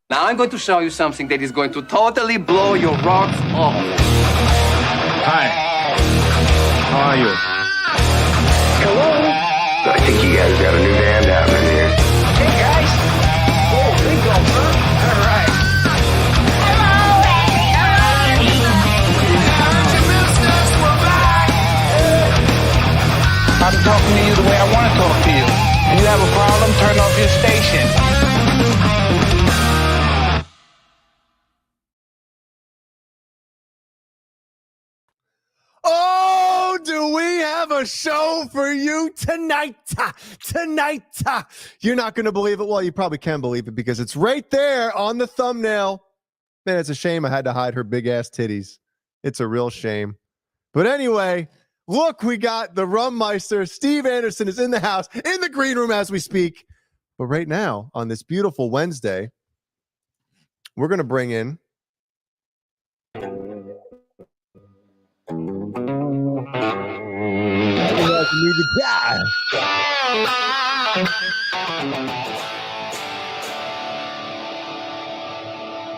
Now I'm going to show you something that is going to totally blow your rocks off. Hi. How are you? Hello? I think you guys got a new band happening here. Hey, guys. Oh, there you go, huh? All right. I'm talking to you the way I want to talk to you. If you have a problem, turn off your station. Oh, do we have a show for you tonight? Tonight. You're not going to believe it. Well, you probably can believe it because it's right there on the thumbnail. Man, it's a shame I had to hide her big ass titties. It's a real shame. But anyway, look, we got the Rum Meister. Steve Anderson is in the house, in the green room as we speak. But right now, on this beautiful Wednesday, we're going to bring in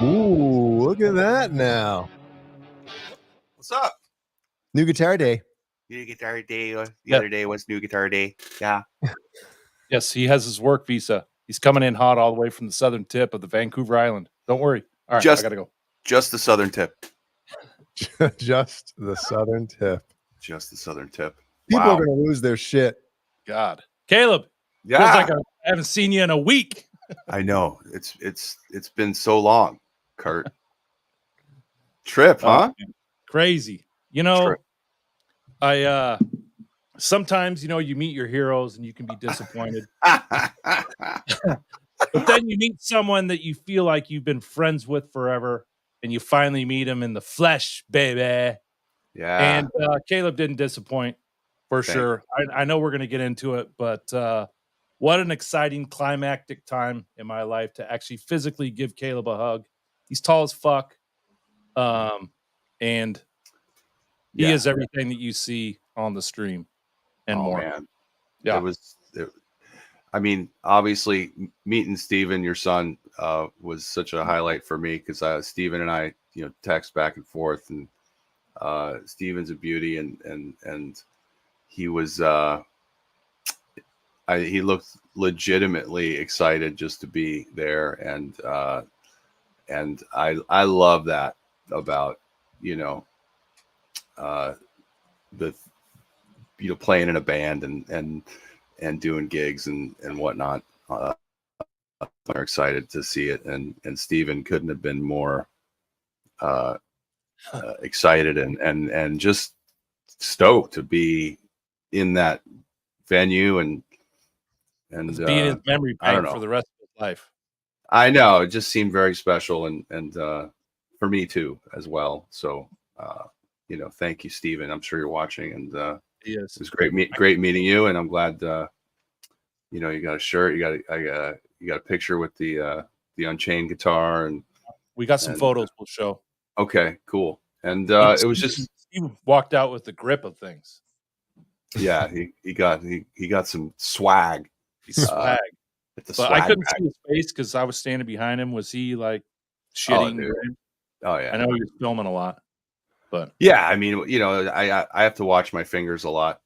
Ooh, look at that now. What's up? New Guitar Day. New Guitar Day. The other day was New Guitar Day. Yeah. Yes, he has his work visa. He's coming in hot all the way from the southern tip of the Vancouver Island. Don't worry. All right, I gotta go. Just the southern tip. Just the southern tip. Just the southern tip. People are going to lose their shit. God, Caleb. Yeah. Feels like I haven't seen you in a week. I know. It's been so long, Kurt. Trip, huh? Crazy. You know, I sometimes, you know, you meet your heroes and you can be disappointed. But then you meet someone that you feel like you've been friends with forever and you finally meet him in the flesh, baby. Yeah. And Caleb didn't disappoint for sure. I know we're going to get into it, but what an exciting climactic time in my life to actually physically give Caleb a hug. He's tall as fuck. And he is everything that you see on the stream and more. Man. Yeah. I mean, obviously meeting Steven, your son, was such a highlight for me because Steven and I, you know, text back and forth, and Steven's a beauty, and he was he looked legitimately excited just to be there, and I love that about, you know, playing in a band and doing gigs and whatnot. I'm excited to see it, and Steven couldn't have been more excited and just stoked to be in that venue and be in his memory bank for the rest of his life. I know, it just seemed very special, and for me too as well. So you know, thank you, Steven. I'm sure you're watching, and it was great meeting you, and I'm glad you know, you got a shirt, you got a picture with the Unchained guitar, and we got some photos we'll show. Okay, cool. And it was just he walked out with the grip of things. Yeah, he got some swag. Swag. But I couldn't see his face because I was standing behind him. Was he like shitting? Oh yeah. I know he was filming a lot, but yeah, I mean, you know, I have to watch my fingers a lot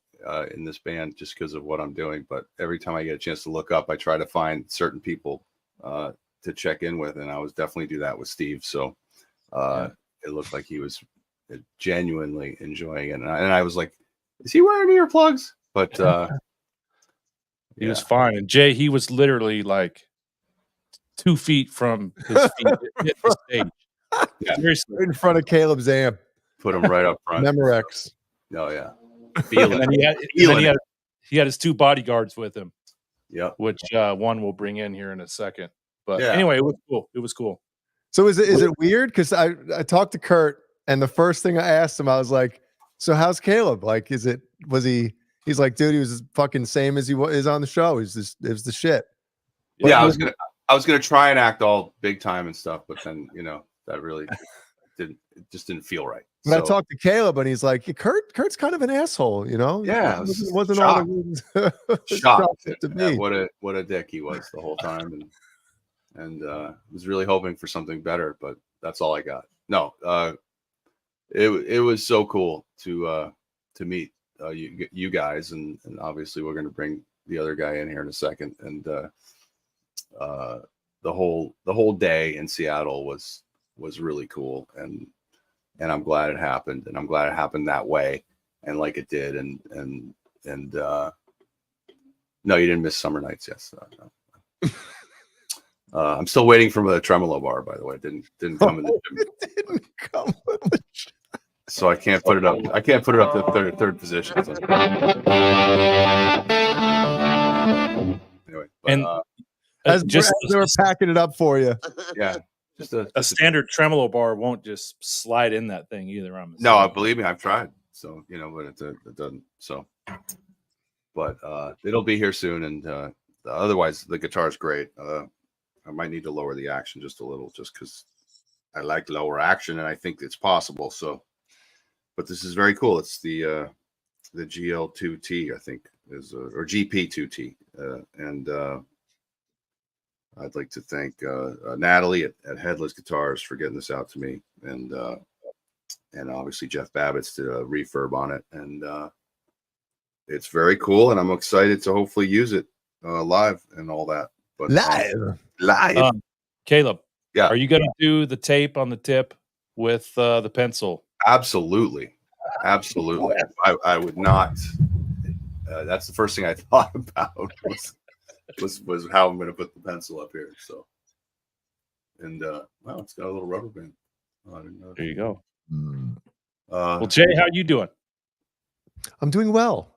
in this band just because of what I'm doing. But every time I get a chance to look up, I try to find certain people to check in with, and I was definitely do that with Steve. So it looked like he was genuinely enjoying it, and I was like, is he wearing earplugs? But he was fine. And Jay, he was literally like 2 feet from his feet hit the stage. Yeah. Seriously. Right in front of Caleb's amp. Put him right up front. Memorex. Oh yeah. He had his 2 bodyguards with him. Yeah. Which one we'll bring in here in a second. But anyway, it was cool. It was cool. So is it weird? Because I talked to Kurt, and the first thing I asked him, I was like, so how's Caleb? Like, he's like, dude, he was fucking same as he is on the show. It was the shit. But yeah, I was gonna try and act all big time and stuff, but then, you know, that really didn't feel right. But I So, talked to Caleb, and he's like, Kurt's kind of an asshole, you know? Yeah, I It was wasn't all the shocked. reasons shocked it to at be. what a dick he was the whole time, and was really hoping for something better, but that's all I got. No, it was so cool to meet you guys, and obviously we're going to bring the other guy in here in a second, and the whole day in Seattle was really cool, and I'm glad it happened, and I'm glad it happened that way, and like it did, and no, you didn't miss Summer Nights. Yes. No. I'm still waiting for the tremolo bar, by the way. It didn't come in the gym. It didn't come with the So I can't put it up. I can't put it up to third position. So. Anyway, but, And as just they were packing it up for you. yeah, just a standard tremolo bar won't just slide in that thing either. No, believe me, I've tried. So but it doesn't. So, but it'll be here soon, and otherwise the guitar is great. I might need to lower the action just a little, just because I like lower action, and I think it's possible. So, but this is very cool. It's the GL2T, I think, is or GP2T, and I'd like to thank Natalie at Headless Guitars for getting this out to me, and obviously Jeff Babbitts did a refurb on it, and it's very cool, and I'm excited to hopefully use it live and all that. But live. Caleb, Yeah. are you going to do the tape on the tip with the pencil? Absolutely. I would not. That's the first thing I thought about was how I'm going to put the pencil up here. So, and wow, it's got a little rubber band. Oh, I didn't know. There you go. Well, Jay, how you doing? I'm doing well.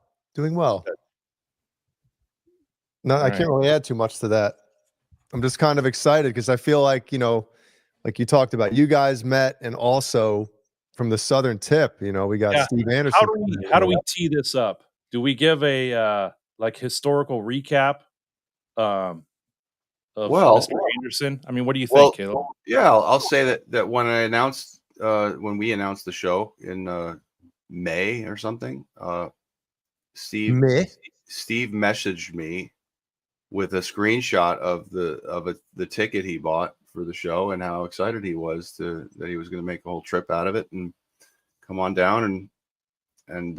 No, I can't really add too much to that. I'm just kind of excited because I feel like, like you talked about, you guys met, and also from the Southern Tip, we got Steve Anderson. How do we tee this up? Do we give a historical recap of Mr. Anderson? I mean, what do you think, Caleb? Yeah, I'll say that when we announced the show in May or something, Steve messaged me with a screenshot of the ticket he bought for the show, and how excited he was that he was going to make a whole trip out of it and come on down and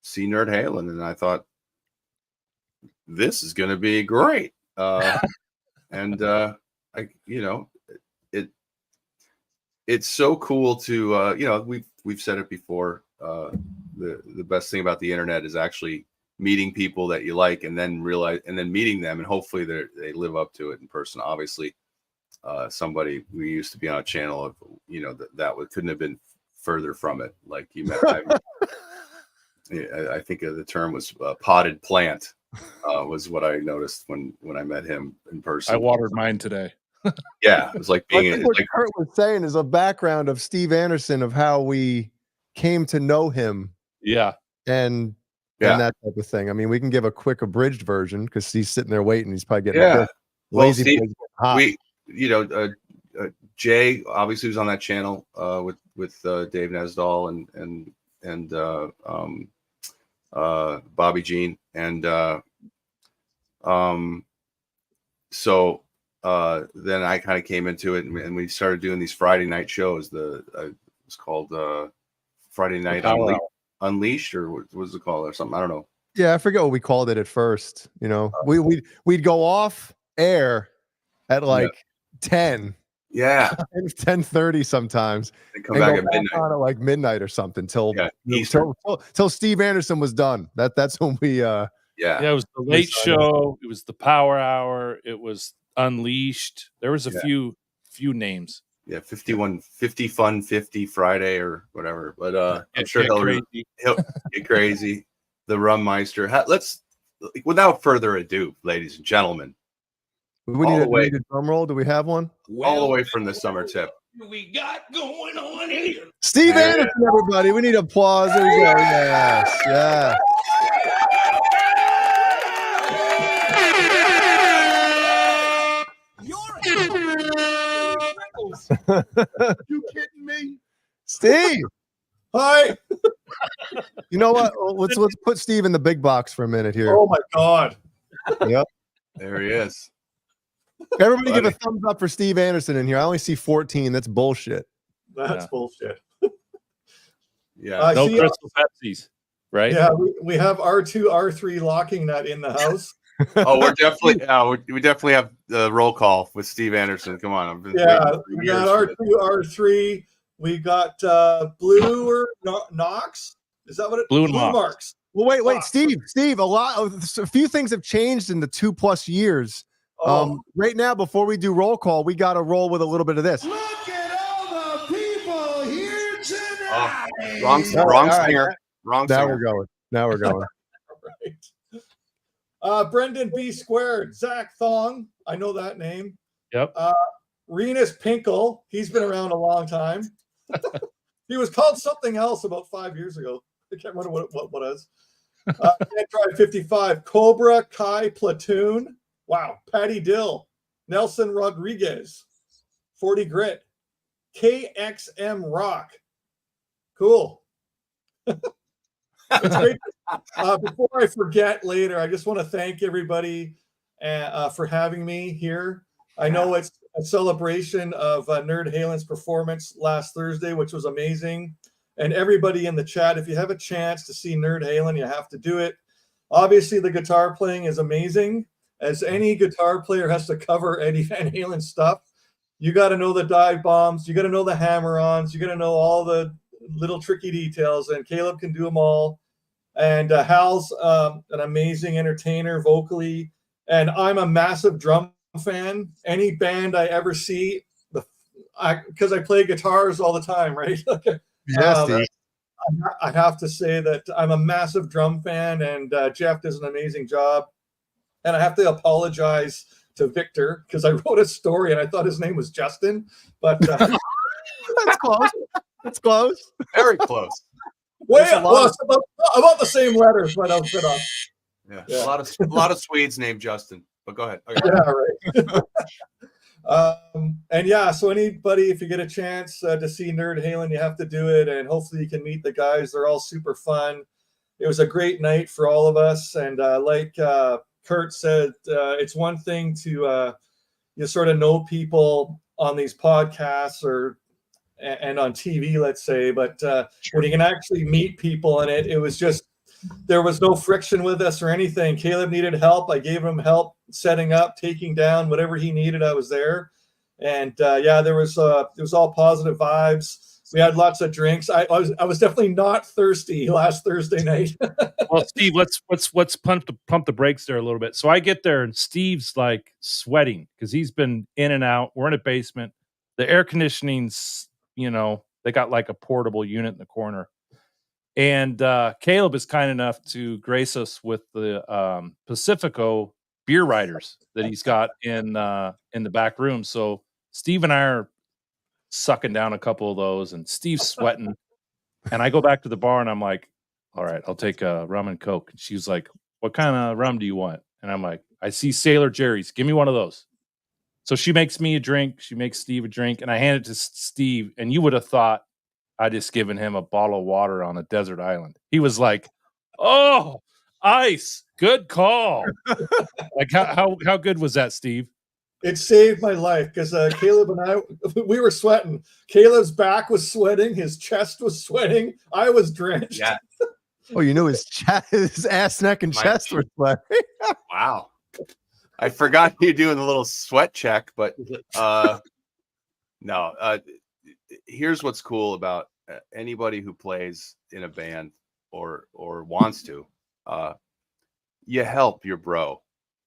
see Nerd Halen. And I thought, this is going to be great. And it's so cool to we've said it before. The best thing about the internet is actually meeting people that you like, and then meeting them, and hopefully they live up to it in person. Obviously, somebody we used to be on a channel of, that couldn't have been further from it. Like you met, I think the term was potted plant. Was what I noticed when I met him in person. I watered mine today. Yeah, it was like being. What Kurt was saying is a background of Steve Anderson, of how we came to know him. Yeah, and that type of thing. I mean, we can give a quick abridged version because he's sitting there waiting. He's probably getting lazy. Well, Steve, Jay obviously was on that channel with Dave Nesdall and Bobby Jean, and so then I kind of came into it, and we started doing these Friday night shows. It's called Friday Night Unleashed, or what was it called, or something? I don't know. Yeah, I forget what we called it at first. We'd go off air at 10. Yeah, 10:30 sometimes. And come back at midnight. On at midnight or something till Steve Anderson was done. That's when we. It was the late show. It was the Power Hour. It was Unleashed. There was a few names. Yeah, 50 Fun 50 Friday or whatever. But I'm sure he'll get crazy. The Rum Meister. Let's, without further ado, ladies and gentlemen. We need a drum roll. Do we have one? All the way from the Summer Tip. We got going on here. Steve Anderson, everybody. We need applause. There we go. Yes. Yeah. You kidding me? Steve. Hi. You know what? Let's put Steve in the big box for a minute here. Oh my God. Yep. There he is. Everybody give a thumbs up for Steve Anderson in here. I only see 14. That's bullshit. That's bullshit. Yeah. No Crystal Pepsis, right? Yeah, we have R2, R3 locking that in the house. Oh, we're definitely we definitely have the roll call with Steve Anderson. Come on, I've been waiting for we years got for R2, this. R3. We got Blue or Knox. Is that what it? Blue Marks. Well, wait, Steve. A few things have changed in the 2+ years. Right now, before we do roll call, we got to roll with a little bit of this. Look at all the people here tonight. Wrong singer. Wrong Now singer. we're going. Right. Brendan B Squared, Zach Thong. I know that name. Yep. Renus Pinkle. He's been around a long time. He was called something else about 5 years ago. I can't remember what it was. Android 55, Cobra Kai Platoon. Wow. Patty Dill, Nelson Rodriguez, 40 Grit, KXM Rock. Cool. It's great. Before I forget later, I just want to thank everybody for having me here. I know it's a celebration of Nerd Halen's performance last Thursday, which was amazing. And everybody in the chat, if you have a chance to see Nerd Halen, you have to do it. Obviously, the guitar playing is amazing. As any guitar player has to cover Eddie Van Halen stuff, you got to know the dive bombs, you got to know the hammer-ons, you got to know all the little tricky details, and Caleb can do them all. And Hal's an amazing entertainer vocally, and I'm a massive drum fan. Any band I ever see, because I play guitars all the time, right? Yes, I have to say that I'm a massive drum fan, and Jeff does an amazing job. And I have to apologize to Victor because I wrote a story and I thought his name was Justin, but that's close. That's close. Very close. About the same letters, but I was a bit off. Yeah. A lot of Swedes named Justin. But go ahead. Okay. Yeah, right. And yeah, so anybody, if you get a chance to see Nerd Halen, you have to do it, and hopefully you can meet the guys. They're all super fun. It was a great night for all of us, and like Kurt said, it's one thing to you sort of know people on these podcasts and on TV, let's say, but when you can actually meet people in it, it was just, there was no friction with us or anything. Caleb needed help. I gave him help setting up, taking down, whatever he needed. I was there. And yeah, it was all positive vibes. We had lots of drinks. I was definitely not thirsty last Thursday night. Well, Steve, let's pump the brakes there a little bit. So I get there and Steve's like sweating because he's been in and out. We're in a basement. The air conditioning's, they got like a portable unit in the corner. And Caleb is kind enough to grace us with the Pacifico beer riders that he's got in the back room. So Steve and I are sucking down a couple of those, and Steve's sweating. And I go back to the bar and I'm like, all right, I'll take a rum and Coke. And she's like, what kind of rum do you want? And I'm like, I see Sailor Jerry's. Give me one of those. So she makes me a drink. She makes Steve a drink, and I hand it to Steve. And you would have thought I just given him a bottle of water on a desert island. He was like, oh, ice. Good call. Like how good was that, Steve? It saved my life because Caleb and I, we were sweating. Caleb's back was sweating. His chest was sweating. I was drenched. Yeah. Oh, you knew his ass, neck, and chest were sweating. Wow. I forgot you doing the little sweat check, but no. Here's what's cool about anybody who plays in a band or wants to. You help your bro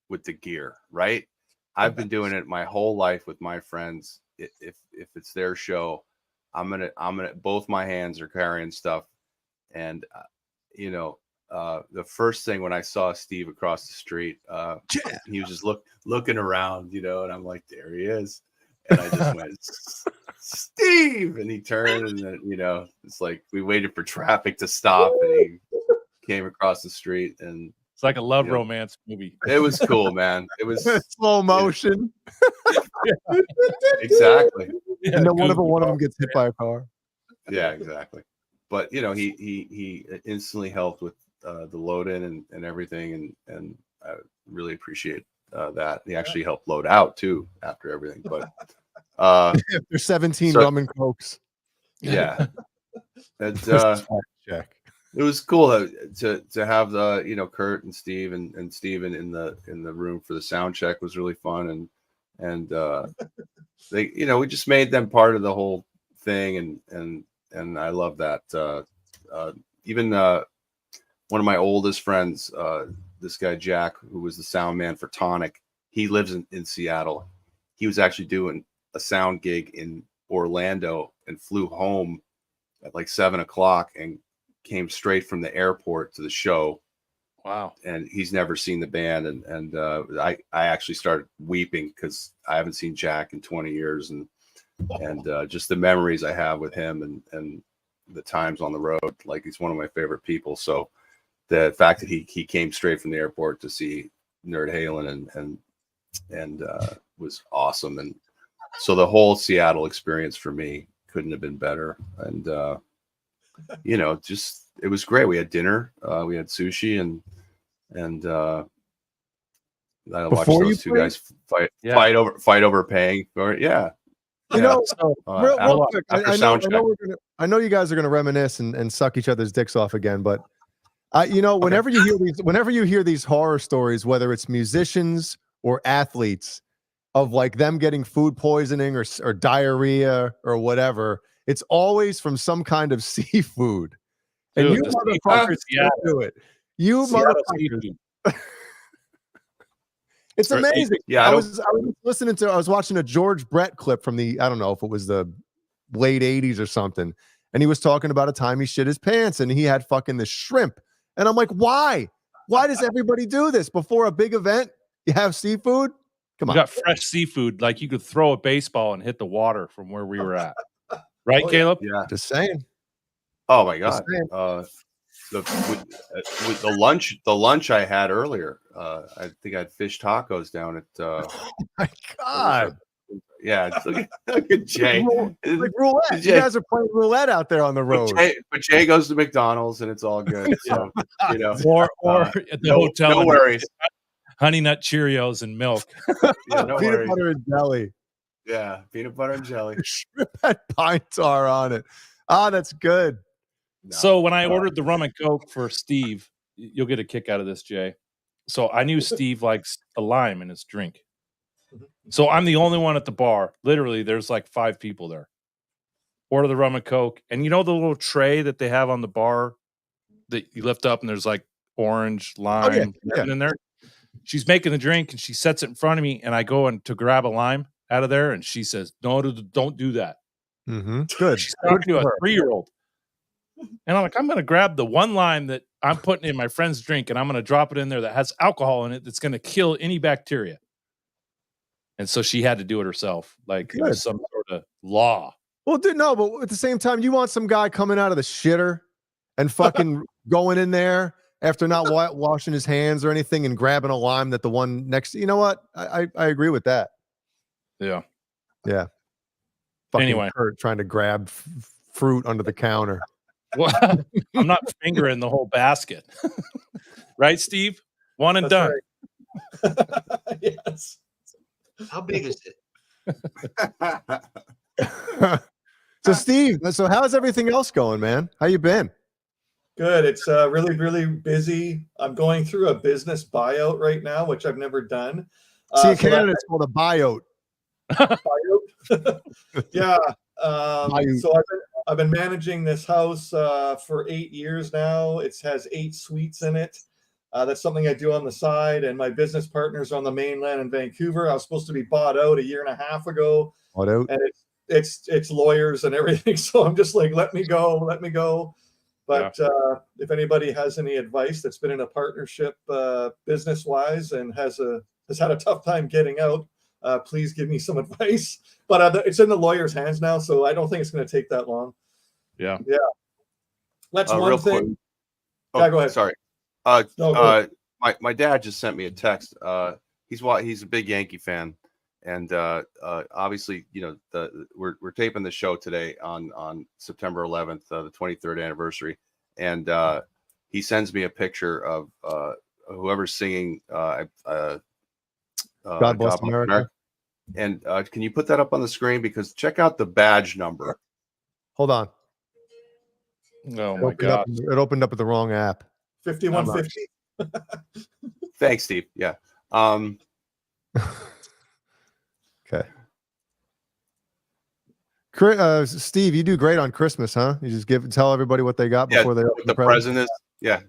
with the gear, right? I've been doing it my whole life with my friends. If it's their show, I'm gonna both my hands are carrying stuff. And the first thing when I saw Steve across the street, he was just looking around, and I'm like, there he is. And I just went, Steve, and he turned, and then it's like we waited for traffic to stop, and he came across the street, and it's like a love romance movie. It was cool, man. It was slow motion. Exactly. And then one of them gets hit by a car. Yeah, exactly. But he instantly helped with the load in and everything, and I really appreciate that. He actually helped load out too after everything. But There's 17 so- rum and cokes. yeah, and Check. it was cool to have the Kurt and Steve and Steven in the room for the sound check was really fun, and they we just made them part of the whole thing, and I love that. Even one of my oldest friends, this guy Jack, who was the sound man for Tonic, he lives in Seattle. He was actually doing a sound gig in Orlando and flew home at like 7:00 and came straight from the airport to the show. Wow. And he's never seen the band, and I actually started weeping because I haven't seen Jack in 20 years, and just the memories I have with him and the times on the road. Like, he's one of my favorite people. So the fact that he came straight from the airport to see Nerd Halen and was awesome. And so the whole Seattle experience for me couldn't have been better. And just it was great. We had dinner, we had sushi, and I watched those two guys fight over paying for it. Yeah. Real quick, I know you guys are gonna reminisce and suck each other's dicks off again, but whenever you hear these horror stories, whether it's musicians or athletes, of like them getting food poisoning or diarrhea or whatever, it's always from some kind of seafood. And you motherfuckers do it. You motherfuckers. It's amazing. Yeah, I was watching a George Brett clip from I don't know if it was the late 80s or something. And he was talking about a time he shit his pants and he had fucking the shrimp. And I'm like, why? Why does everybody do this before a big event? You have seafood? Come on. You got fresh seafood. Like, you could throw a baseball and hit the water from where we were at. Right, Caleb? Yeah. Just saying. Oh my God. The lunch I had earlier, I think I had fish tacos down at oh my God. Yeah, look at Jay. Like roulette. You guys are playing roulette out there on the road. But Jay goes to McDonald's and it's all good. So or at the hotel. No worries. Honey Nut Cheerios and milk. Yeah, no peanut worries. butter and jelly. Yeah, peanut butter and jelly. Shrimp had pine tar on it. Ah, that's good. So when I ordered the rum and coke for Steve, you'll get a kick out of this, Jay. So I knew Steve likes a lime in his drink. So I'm the only one at the bar. Literally, there's like 5 people there. Order the rum and coke. And you know the little tray that they have on the bar that you lift up and there's like orange, lime in there? She's making the drink and she sets it in front of me and I go to grab a lime out of there and she says, no, don't do that. Mm-hmm. Good. She's talking to a 3-year-old. And I'm like, I'm going to grab the one lime that I'm putting in my friend's drink and I'm going to drop it in there that has alcohol in it that's going to kill any bacteria. And so she had to do it herself. Like, it was some sort of law. Well, dude, no, but at the same time, you want some guy coming out of the shitter and fucking going in there after not washing his hands or anything and grabbing a lime that the one next to, you know what? I agree with that. Yeah. Yeah. Fucking Anyway. Kurt trying to grab fruit under the counter. Well, I'm not fingering the whole basket. Right, Steve? One and done. Right. Yes. How big is it? So Steve, so how's everything else going, man? How you been? Good. It's really, really busy. I'm going through a business buyout right now, which I've never done. See, in Canada, it's called a buyout. Buyout? Yeah. So I've been managing this house for 8 years now. It has 8 suites in it. That's something I do on the side, and my business partner's on the mainland in Vancouver. I was supposed to be bought out a year and a half ago, and it's lawyers and everything. So I'm just like, let me go. But if anybody has any advice that's been in a partnership business wise and has had a tough time getting out, please give me some advice. But it's in the lawyer's hands now, so I don't think it's going to take that long. Yeah. That's one thing. Quick. Oh, go ahead. Sorry. No, my dad just sent me a text. He's a big Yankee fan, And obviously, we're taping the show today on September 11th, the 23rd anniversary, and he sends me a picture of whoever's singing God Bless America. And can you put that up on the screen? Because check out the badge number. Hold on. Oh my God! It opened up with the wrong app. 5150. Thanks, Steve. Yeah. Okay. Steve, you do great on Christmas, huh? You just tell everybody what they got before they open the present is. Yeah.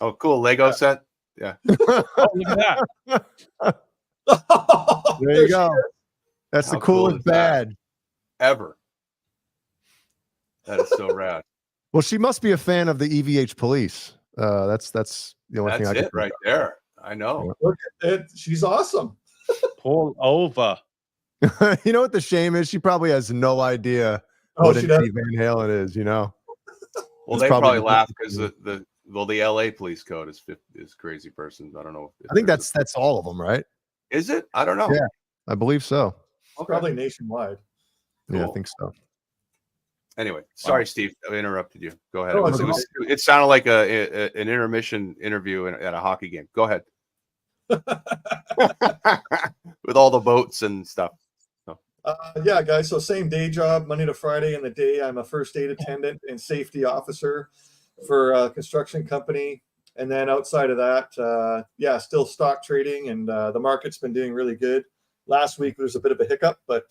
Oh, cool. Lego set. Yeah. Oh, look at that. There you go. That's the coolest badge ever. That is so rad. Well, she must be a fan of the EVH police. That's the only thing I get right there. I know. Look at it. She's awesome. Pull over. You know what the shame is? She probably has no idea what an Eddie Van Halen is. Well, they probably laugh because the LA police code is crazy person. I don't know. I think that's all of them, right? Is it? I don't know. Yeah, I believe so. Okay. Probably nationwide. Cool. Yeah, I think so. Anyway, sorry, Steve, I interrupted you. Go ahead. It sounded like an intermission interview at a hockey game. Go ahead. With all the boats and stuff. Yeah, guys. So same day job, Monday to Friday. In the day, I'm a first aid attendant and safety officer for a construction company. And then outside of that, still stock trading, and the market's been doing really good. Last week there was a bit of a hiccup, but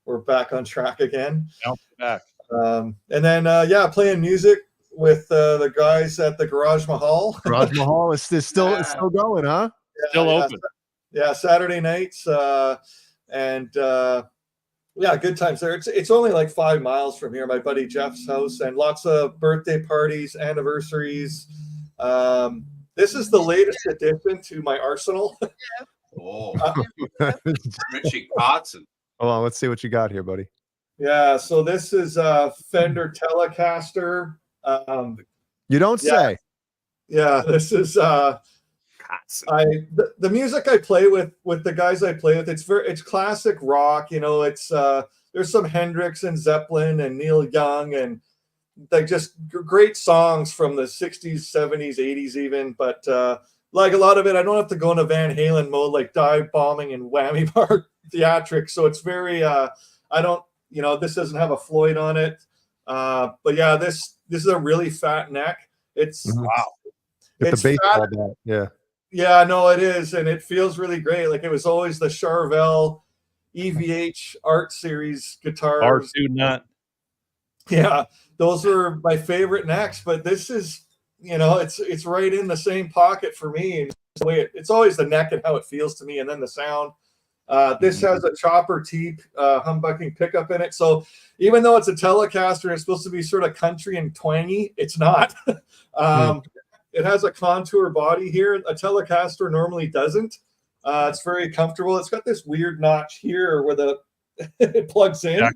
we're back on track again. Back. And then playing music with the guys at the Garage Mahal. Garage Mahal is still going, huh? Still open. Yeah, Saturday nights. Good times there. It's only like 5 miles from here, my buddy Jeff's house, and lots of birthday parties, anniversaries. This is the latest addition to my arsenal. Richie Kotzen. Hold on, let's see what you got here, buddy. Yeah, so this is a Fender Telecaster. You don't say. Yeah, this is the music I play with the guys I play with. It's classic rock. It's there's some Hendrix and Zeppelin and Neil Young, and they just great songs from the 60s, 70s, 80s even. But like a lot of it, I don't have to go into Van Halen mode, like dive bombing and whammy bar theatrics. So it's very this doesn't have a Floyd on it. But yeah, this is a really fat neck. It's wow. It's the baseball bat. Yeah. Yeah, no, it is, and it feels really great. Like it was always the Charvel EVH Art Series guitars. R2 nut. Yeah, those were my favorite necks, but this is, it's right in the same pocket for me. And the way it's always the neck and how it feels to me, and then the sound. This has a chopper T humbucking pickup in it. So even though it's a Telecaster and it's supposed to be sort of country and twangy, it's not. It has a contour body here. A Telecaster normally doesn't. It's very comfortable. It's got this weird notch here where it plugs in.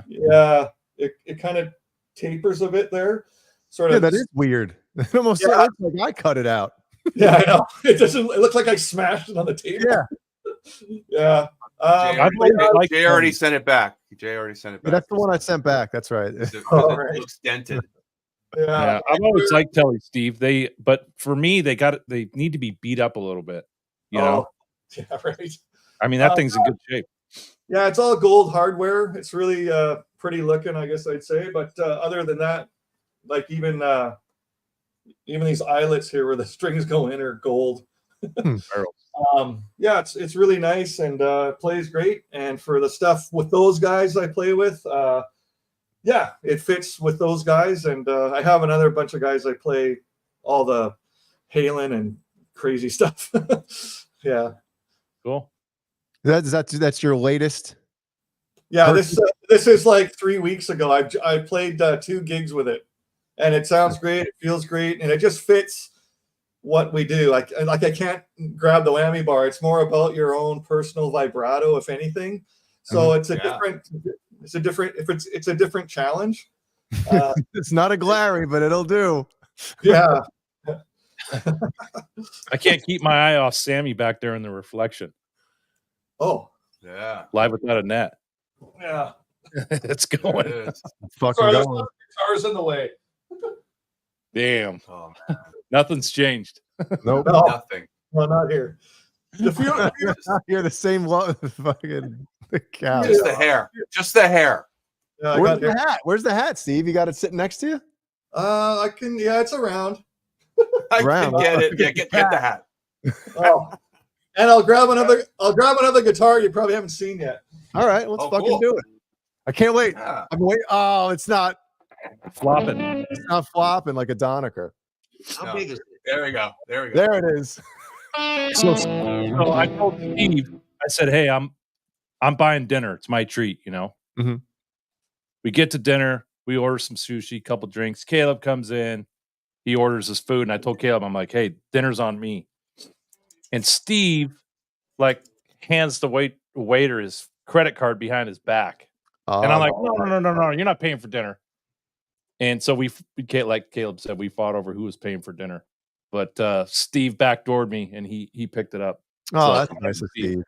Yeah. It kind of tapers a bit there. Sort of. That is weird. It almost looks like I cut it out. Yeah, I know. It looks like I smashed it on the table. Yeah. Yeah. Jay already sent it back. That's the one I sent back. That's right. It looks dented. Yeah, I've always liked Telly, Steve. But for me, they need to be beat up a little bit. You know? Yeah, right. I mean, that thing's in good shape. Yeah, it's all gold hardware. It's really pretty looking, I guess I'd say. But other than that, like even these eyelets here where the strings go in are gold. Yeah, it's really nice and plays great. And for the stuff with those guys I play with, yeah, it fits with those guys. And I have another bunch of guys I play all the Halen and crazy stuff. Yeah. Cool. That's your latest? Yeah, this is like 3 weeks ago. I played 2 gigs with it, and it sounds great. It feels great, and it just fits what we do. Like I can't grab the whammy bar. It's more about your own personal vibrato, if anything. So it's a different challenge. It's not a glary, but it'll do. Yeah. I can't keep my eye off Sammy back there in the reflection. Oh. Yeah. Live without a net. Yeah. It's There going. it is. Fucking Sorry, there's going. guitars in the way. Damn. Oh, Nothing's changed. Nope. No, nothing. no, not here. If you, You're the same fucking cow. Just the hair. Just the hair. yeah, I Where's got the here. hat? Where's the hat, Steve? You got it sitting next to you? I can. Yeah, it's around. I Round. can get it. Yeah, get the hat. Oh, and I'll grab another. I'll grab another guitar you probably haven't seen yet. All right, let's Oh, fucking cool. do it. I can't wait. Yeah. I'm wait. Oh, it's not Flopping. flopping like a Doniker. How No. big is it? There we go. There we go. There it is. So I told Steve, I said, hey, I'm buying dinner. It's my treat, you know. Mhm. We get to dinner, we order some sushi, couple drinks. Caleb comes in, he orders his food, and I told Caleb, I'm like, hey, dinner's on me. And Steve like hands the waiter his credit card behind his back. And I'm like, no, you're not paying for dinner. And so we like Caleb said, we fought over who was paying for dinner. But Steve backdoored me and he picked it up. Oh, So, that's nice of Steve.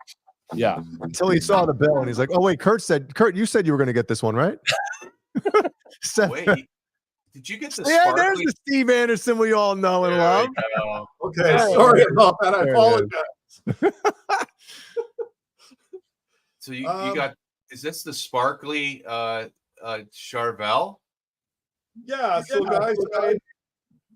Yeah. Until he saw the bill and he's like, "Oh wait, Kurt, you said you were going to get this one, right?" Wait. Did you get the Yeah, sparkly? there's the Steve Anderson we all know and There love. we go. Okay, sorry about that. I There it apologize. So you got, is this the sparkly Charvel? Yeah, so guys,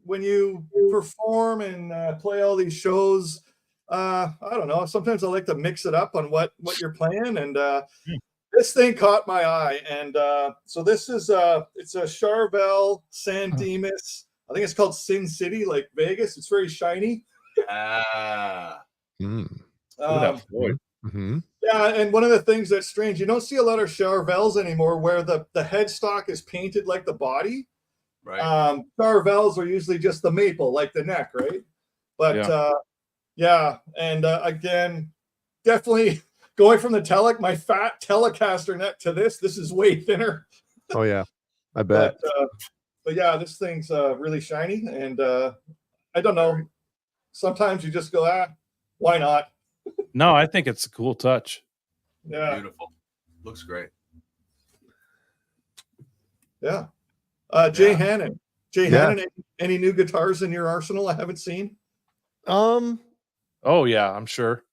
when you perform and play all these shows, I don't know. Sometimes I like to mix it up on what you're playing, and this thing caught my eye. And so this is it's a Charvel San Dimas. I think it's called Sin City, like Vegas. It's very shiny. Ah. Mm-hmm. Yeah, and one of the things that's strange, you don't see a lot of Charvels anymore where the headstock is painted like the body. Right. Charvels are usually just the maple, like the neck, right? But yeah, and again, definitely going from the my fat Telecaster neck to this is way thinner. Oh yeah, I bet. But yeah, this thing's really shiny, and I don't know. Sometimes you just go, why not? No, I think it's a cool touch. Yeah, Beautiful. Looks great. yeah. Jay Hannon. Hannon, any new guitars in your arsenal I haven't seen? Oh yeah, I'm sure.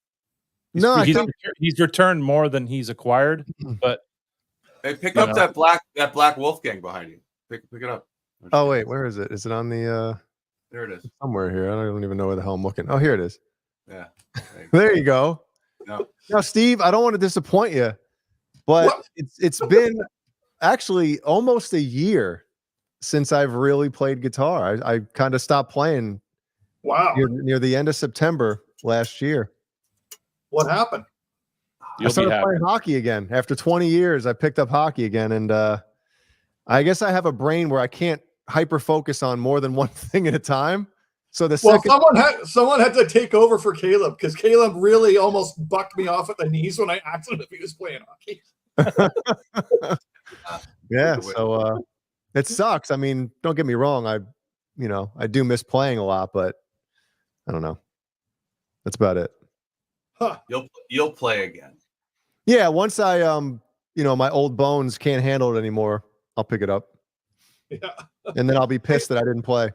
I He's think he's returned more than he's acquired, but Hey, pick up that black Wolfgang behind you. Pick it up. Oh wait, where is it? Is it on the There it is. somewhere here? I don't even know where the hell I'm looking. Oh, here it is. Yeah. There you go. No. Now, Steve, I don't want to disappoint you, but it's been actually almost a year since I've really played guitar. I kind of stopped playing. Wow. Near the end of September last year. What happened? I started playing hockey again. After 20 years, I picked up hockey again. And I guess I have a brain where I can't hyper focus on more than one thing at a time. So someone had to take over for Caleb, because Caleb really almost bucked me off at the knees when I asked him if he was playing hockey. Yeah, so it sucks. I mean, don't get me wrong. I do miss playing a lot, but I don't know. That's about it. Huh. You'll play again. Yeah, once I my old bones can't handle it anymore, I'll pick it up. Yeah. And then I'll be pissed that I didn't play.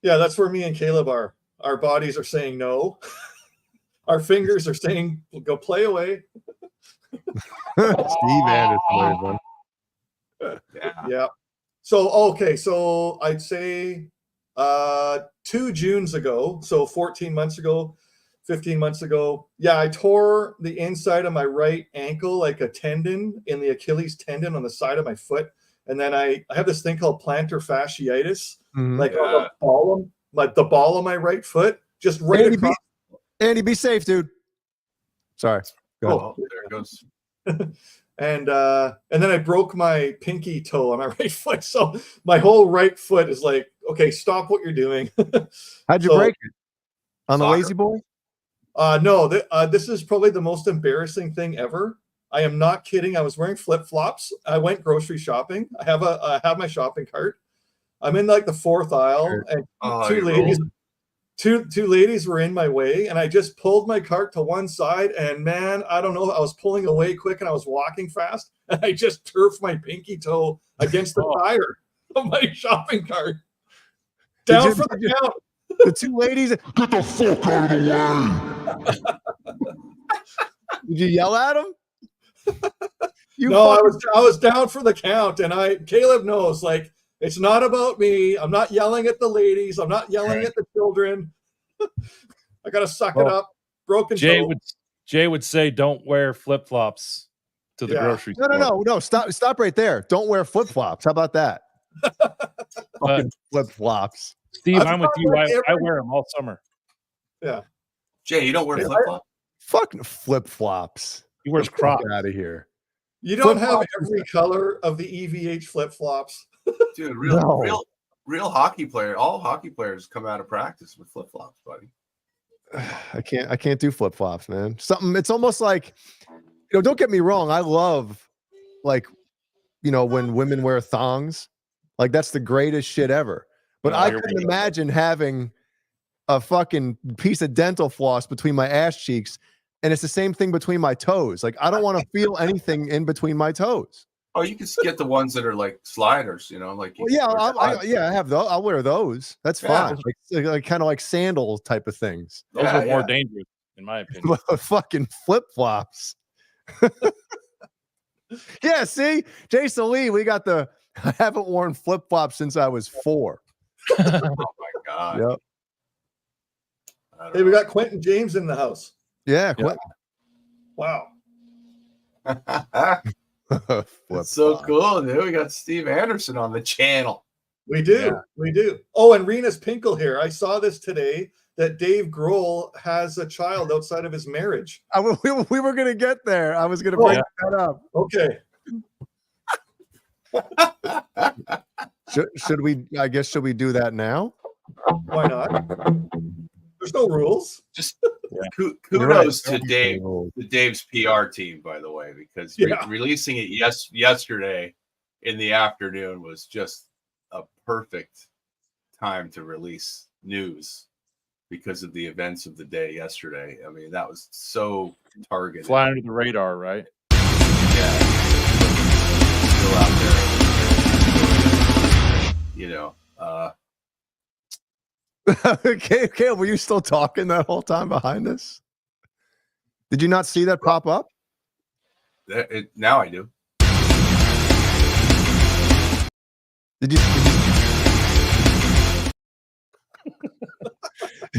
Yeah, that's where me and Caleb are. Our bodies are saying no. Our fingers are saying, go play away. Steve Anderson. Yeah. So I'd say 2 Junes ago, so 14 months ago, 15 months ago, I tore the inside of my right ankle, like a tendon in the Achilles tendon on the side of my foot. And then I have this thing called plantar fasciitis, like on the ball of my right foot, just right across. Andy, be safe, dude. Sorry. Go ahead. Oh, there it goes. And then I broke my pinky toe on my right foot. So my whole right foot is like, okay, stop what you're doing. How'd you break it? On the Lazy Boy? No, this is probably the most embarrassing thing ever. I am not kidding. I was wearing flip-flops. I went grocery shopping. I have my shopping cart. I'm in like the 4th aisle, and two ladies were in my way, and I just pulled my cart to one side, and man, I don't know, I was pulling away quick and I was walking fast, and I just turfed my pinky toe against the tire of my shopping cart. Down for the count. The two ladies, get the fuck out of the way. Did you yell at them? No, I was down for the count, and Caleb knows, like, it's not about me. I'm not yelling at the ladies. I'm not yelling at the children. I got to suck it up. Broken toe. Jay would say, don't wear flip-flops to the grocery store. No. Stop right there. Don't wear flip-flops. How about that? Fucking flip-flops. Steve, I'm with you. I wear them all summer. Yeah. Jay, you don't wear flip-flops? Fucking flip-flops. He wears Crocs. Out of here. You don't have every color of the EVH flip-flops. Dude, real hockey player. All hockey players come out of practice with flip-flops, buddy. I can't do flip-flops, man. It's almost like, don't get me wrong. I love, like, when women wear thongs. Like, that's the greatest shit ever. But I couldn't imagine having a fucking piece of dental floss between my ass cheeks, and it's the same thing between my toes. Like, I don't want to feel anything in between my toes. Oh, you can get the ones that are like sliders, like. I have those. I'll wear those. That's fine. Like kind of like sandal type of things. Those are more dangerous, in my opinion. Fucking flip flops. Yeah, see, Jason Lee, I haven't worn flip flops since I was 4. Oh my god. Yep. Hey, we got Quentin James in the house. Yeah, Quentin. Wow. That's so cool, dude. We got Steve Anderson on the channel. We do. Oh, and Renus Pinkle here. I saw this today that Dave Grohl has a child outside of his marriage. We were going to get there. I was going to bring that up. Okay. Should we do that now? Why not? There's no rules. Just kudos to Dave, Dave's PR team, by the way, because releasing it yesterday in the afternoon was just a perfect time to release news because of the events of the day yesterday. I mean, that was so targeted. Fly under the radar, right? Yeah. Still out there. Okay, were you still talking that whole time behind us? Did you not see that pop up? Now I do. Did you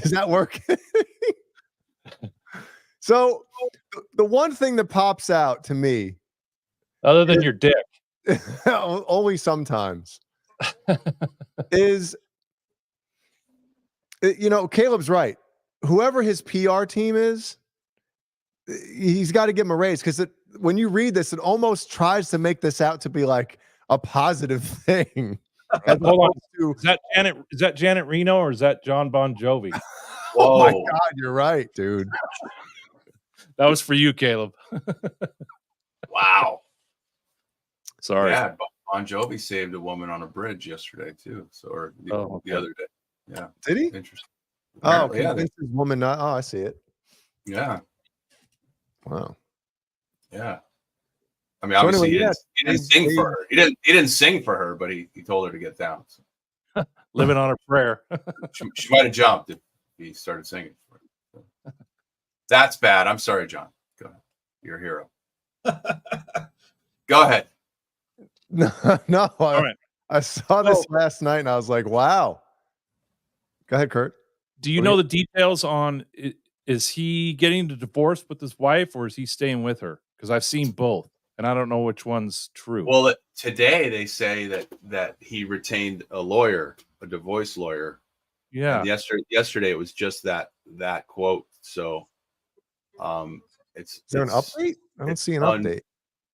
Is that working? So the one thing that pops out to me, other than your dick, only sometimes, is, Caleb's right. Whoever his PR team is, he's got to give him a raise, because when you read this, it almost tries to make this out to be like a positive thing. Hold on. Is that Janet Reno or is that John Bon Jovi? Oh my God, you're right, dude. That was for you, Caleb. Wow. Sorry. Yeah, Bon Jovi saved a woman on a bridge yesterday too. So, the other day. Yeah. Did he? Interesting. Apparently, this woman not. Oh, I see it. Yeah. Wow. Yeah. I mean, obviously, he didn't sing for her. He didn't sing for her, but he told her to get down. So. Living on a prayer. she might have jumped if he started singing for her. So. That's bad. I'm sorry, John. Go ahead. You're a hero. Go ahead. No. I saw this last night and I was like, wow. Go ahead, Kurt. Do you know the details on? Is he getting the divorce with his wife, or is he staying with her? Because I've seen both, and I don't know which one's true. Well, today they say that he retained a lawyer, a divorce lawyer. Yeah. And yesterday it was just that quote. So, is there an update? I don't see an update.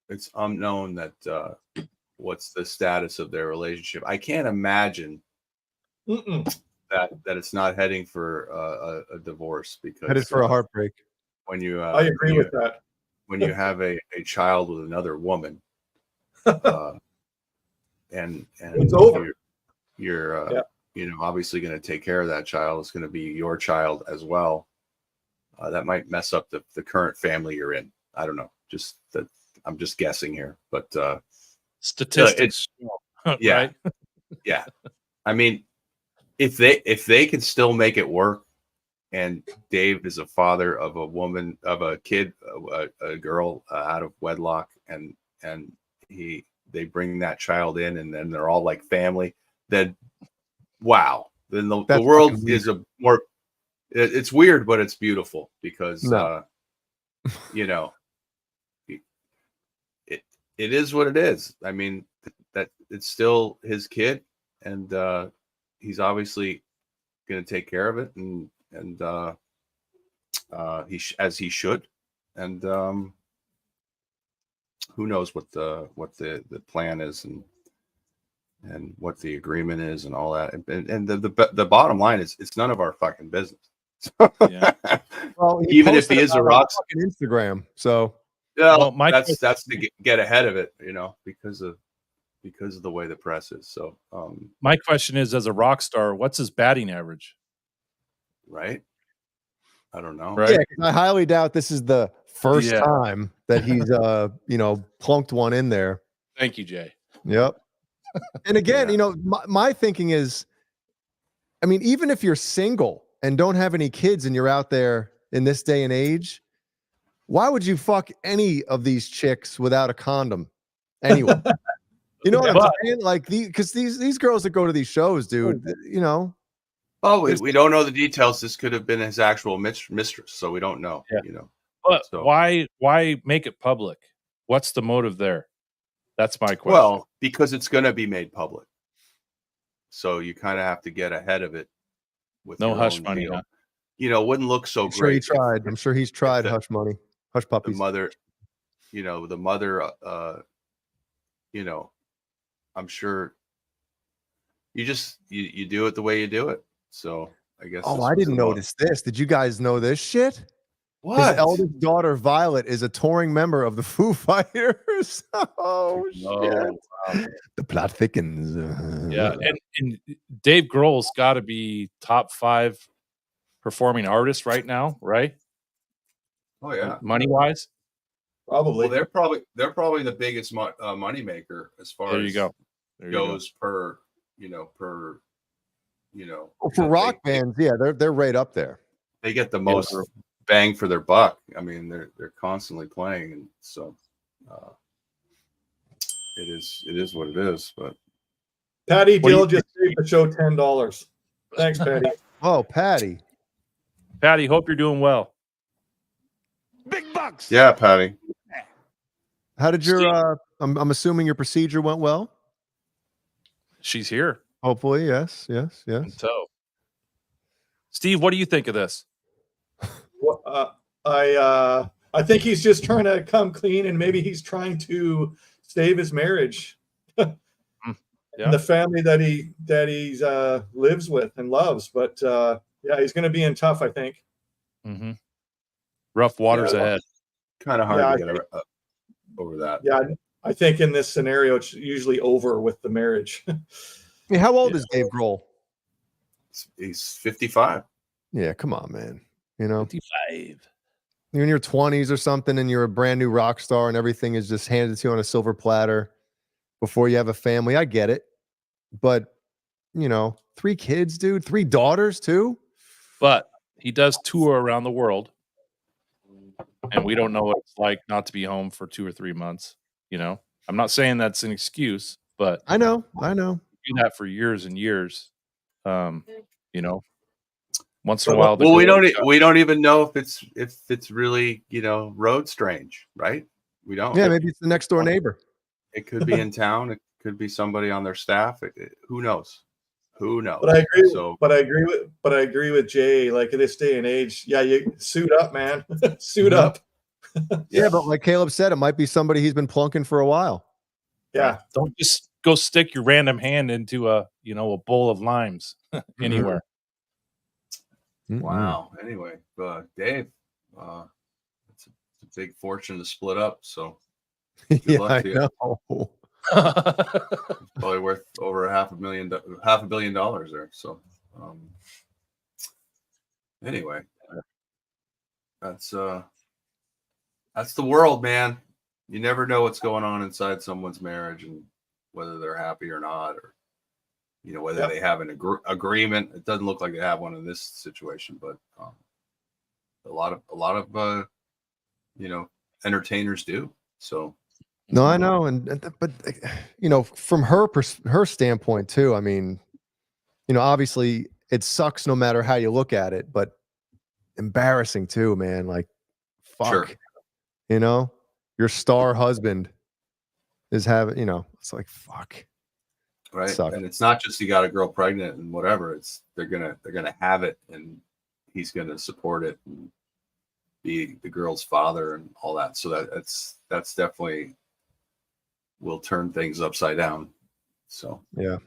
It's unknown that what's the status of their relationship. I can't imagine that it's not heading for a divorce, because headed for a heartbreak. When you, I agree with that. When you have a child with another woman, and it's over. You're obviously going to take care of that child. It's going to be your child as well. That might mess up the current family you're in. I don't know. Just that I'm just guessing here, but statistics. Yeah, Right? yeah. I mean, if they can still make it work, and Dave is a father of a kid, a girl out of wedlock, and they bring that child in, and then they're all like family, then wow, then the world is a more. It's weird, but it's beautiful because it is what it is. I mean, that it's still his kid, and he's obviously going to take care of it, and as he should, and who knows what the plan is, and what the agreement is, and all that, and the bottom line is it's none of our fucking business. Yeah. Well, even if he is a rock fucking Instagram, so that's to get ahead of it, because of the way the press is. So my question is, as a rock star, what's his batting average? Right? I don't know. Right? Yeah, 'cause I highly doubt this is the first time that he's plunked one in there. Thank you, Jay. Yep. And again, my thinking is, I mean, even if you're single and don't have any kids and you're out there in this day and age, why would you fuck any of these chicks without a condom? Anyway, you know what I'm saying? Like because these girls that go to these shows, dude, Oh, we don't know the details. This could have been his actual mistress, so we don't know. Yeah. But why make it public? What's the motive there? That's my question. Well, because it's going to be made public, so you kind of have to get ahead of it with no hush money. Huh? It wouldn't look so great. Sure he tried. I'm sure he's tried hush money, hush puppies. The mother, I'm sure you just you do it the way you do it. So I guess. Oh, I didn't notice this. Did you guys know this shit? What? His eldest daughter, Violet, is a touring member of the Foo Fighters. Oh, shit. Wow. The plot thickens. Yeah. And Dave Grohl's got to be top 5 performing artist right now, right? Oh, yeah. Money wise? Probably. Well, they're probably the biggest money maker as far as goes per. Well, for rock bands, yeah, they're right up there. They get the most bang for their buck. I mean, they're constantly playing, and so it is what it is. But Patty Dill just saved the show $10. Thanks, Patty. Oh, Patty. Patty, hope you're doing well. Big bucks. Yeah, Patty. How did your I'm assuming your procedure went well? She's here. Hopefully, yes. So, Steve, what do you think of this? Well, I think he's just trying to come clean, and maybe he's trying to save his marriage, the family that he lives with and loves. But yeah, he's going to be in tough, I think. Mm-hmm. Rough waters ahead. Kind of hard to get over that. Yeah, I think in this scenario, it's usually over with the marriage. I mean, how old is Dave Grohl? He's 55. Yeah, come on, man. 55. You're in your 20s or something, and you're a brand new rock star, and everything is just handed to you on a silver platter before you have a family. I get it, but 3 kids, dude, 3 daughters too. But he does tour around the world, and we don't know what it's like not to be home for 2 or 3 months. I'm not saying that's an excuse, but I know. Do that for years and years. Once in a while. Well, we don't even know if it's really road strange, right? We don't. Yeah, maybe it's the next door neighbor. It could be in town. It could be somebody on their staff. Who knows? But I agree. But I agree with Jay. Like in this day and age, yeah, you suit up, man. Suit up. Yeah, but like Caleb said, it might be somebody he's been plunking for a while. Yeah. Don't just go stick your random hand into a bowl of limes anywhere. Wow. Anyway, Dave, it's a big fortune to split up. So yeah, I know. Probably worth over $500 million there. So, anyway, that's the world, man. You never know what's going on inside someone's marriage and whether they're happy or not, or whether they have an agreement. It doesn't look like they have one in this situation, but a lot of entertainers do. So. No, I know, but from her standpoint too. I mean, obviously it sucks no matter how you look at it, but embarrassing too, man. Like, fuck, Sure. Your star husband is having, it's like, fuck, right? Sucks. And it's not just he got a girl pregnant and whatever. It's they're gonna have it, and he's gonna support it and be the girl's father and all that. So that's definitely will turn things upside down. So yeah.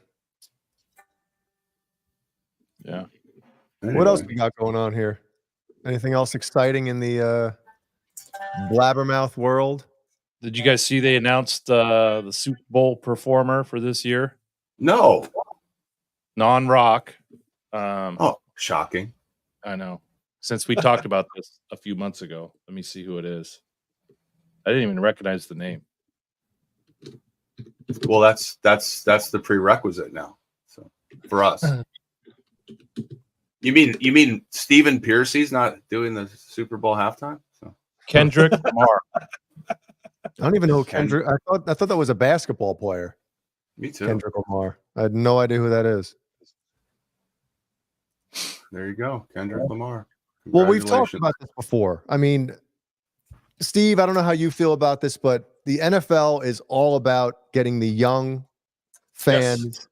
Yeah. Anyway. What else we got going on here? Anything else exciting in the blabbermouth world? Did you guys see they announced the Super Bowl performer for this year? No. Non-rock. Shocking. I know. Since we talked about this a few months ago, let me see who it is. I didn't even recognize the name. Well, that's the prerequisite now. So for us. You mean Stephen Piercy's not doing the Super Bowl halftime? So. Kendrick Lamar. I don't even know Kendrick. I thought that was a basketball player. Me too. Kendrick Lamar. I had no idea who that is. There you go, Kendrick Lamar. Well, we've talked about this before. I mean, Steve, I don't know how you feel about this, but the NFL is all about getting the young fans,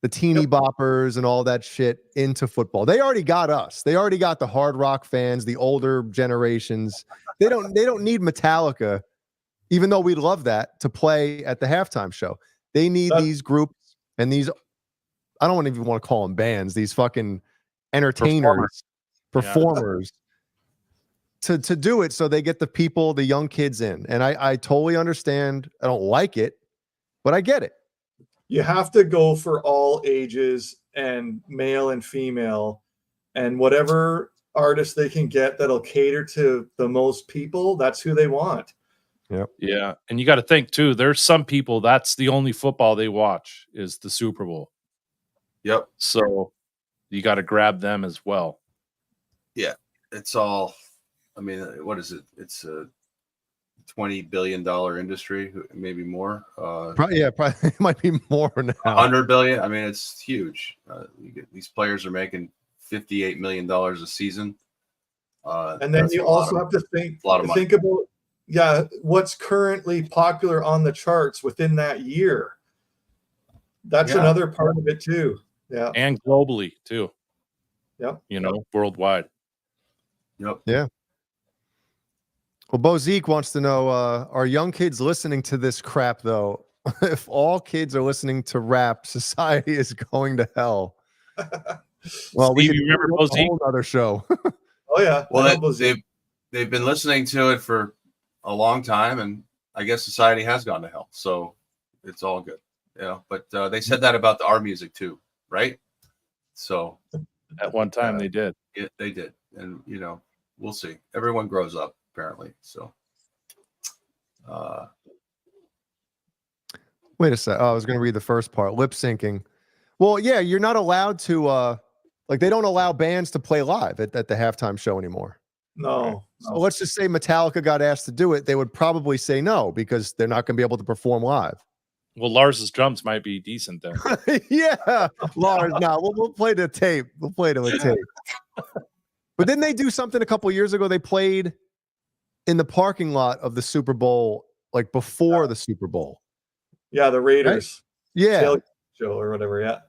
the teeny boppers and all that shit into football. They already got us. They already got the hard rock fans, the older generations. They don't need Metallica, even though we love that, to play at the halftime show. They need these groups and these, I don't even want to call them bands, these fucking entertainers, performers to do it so they get the people, the young kids in. And I totally understand. I don't like it, but I get it. You have to go for all ages and male and female, and whatever artist they can get that'll cater to the most people, that's who they want. Yep. Yeah. And you got to think too, there's some people that's the only football they watch is the Super Bowl. Yep. So you got to grab them as well. Yeah. It's all, I mean, what is it? It's a $20 billion industry, maybe more. Probably it might be more now. 100 billion. I mean, it's huge. These players are making $58 million a season. And then you also have to think about what's currently popular on the charts within that year. That's another part of it too. Yeah. And globally too. Yep. Worldwide. Yep. Yeah. Well, Bo Zeke wants to know, are young kids listening to this crap, though? If all kids are listening to rap, society is going to hell. Well, Steve, we can remember Bo Zeke? a whole other show. Oh, yeah. Well, they've been listening to it for a long time, and I guess society has gone to hell. So it's all good. But they said that about our music, too, right? So at one time they did. Yeah, they did. And, we'll see. Everyone grows up, apparently. So, wait a sec. Oh, I was going to read the first part. Lip syncing. Well, yeah, you're not allowed to. They don't allow bands to play live at the halftime show anymore. No. So let's just say Metallica got asked to do it. They would probably say no because they're not going to be able to perform live. Well, Lars's drums might be decent then. Yeah, Lars. No, we'll play the tape. We'll play the tape. But didn't they do something a couple years ago? They played in the parking lot of the Super Bowl, like before the Super Bowl. Yeah, the Raiders. Right? Yeah. Show or whatever, yeah.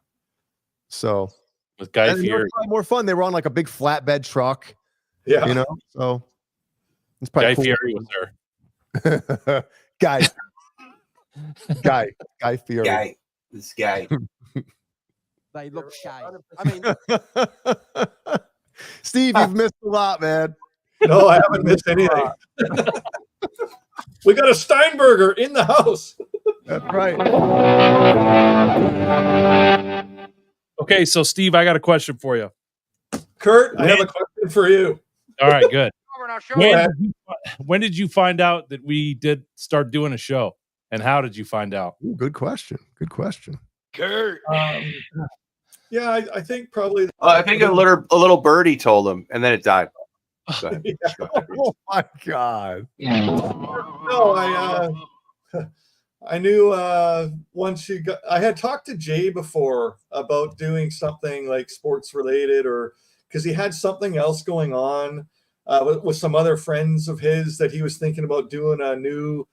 So with Guy Fieri. More fun. They were on like a big flatbed truck. Yeah. So it's probably Guy cool. Fieri was there. Guy Fieri. Guy. This guy. They look shy. I mean, Steve, you've missed a lot, man. No, I haven't missed anything. We got a Steinberger in the house. That's right. Okay, so Steve, I got a question for you. Kurt, I have a question for you. All right, good. ahead. When did you find out that we did start doing a show, and how did you find out? Ooh, good question. Good question. Kurt. Yeah, I think probably. I think a little birdie told him, and then it died. Go ahead. Oh my God. No, I knew once you got. I had talked to Jay before about doing something like sports related, or because he had something else going on with some other friends of his that he was thinking about doing a new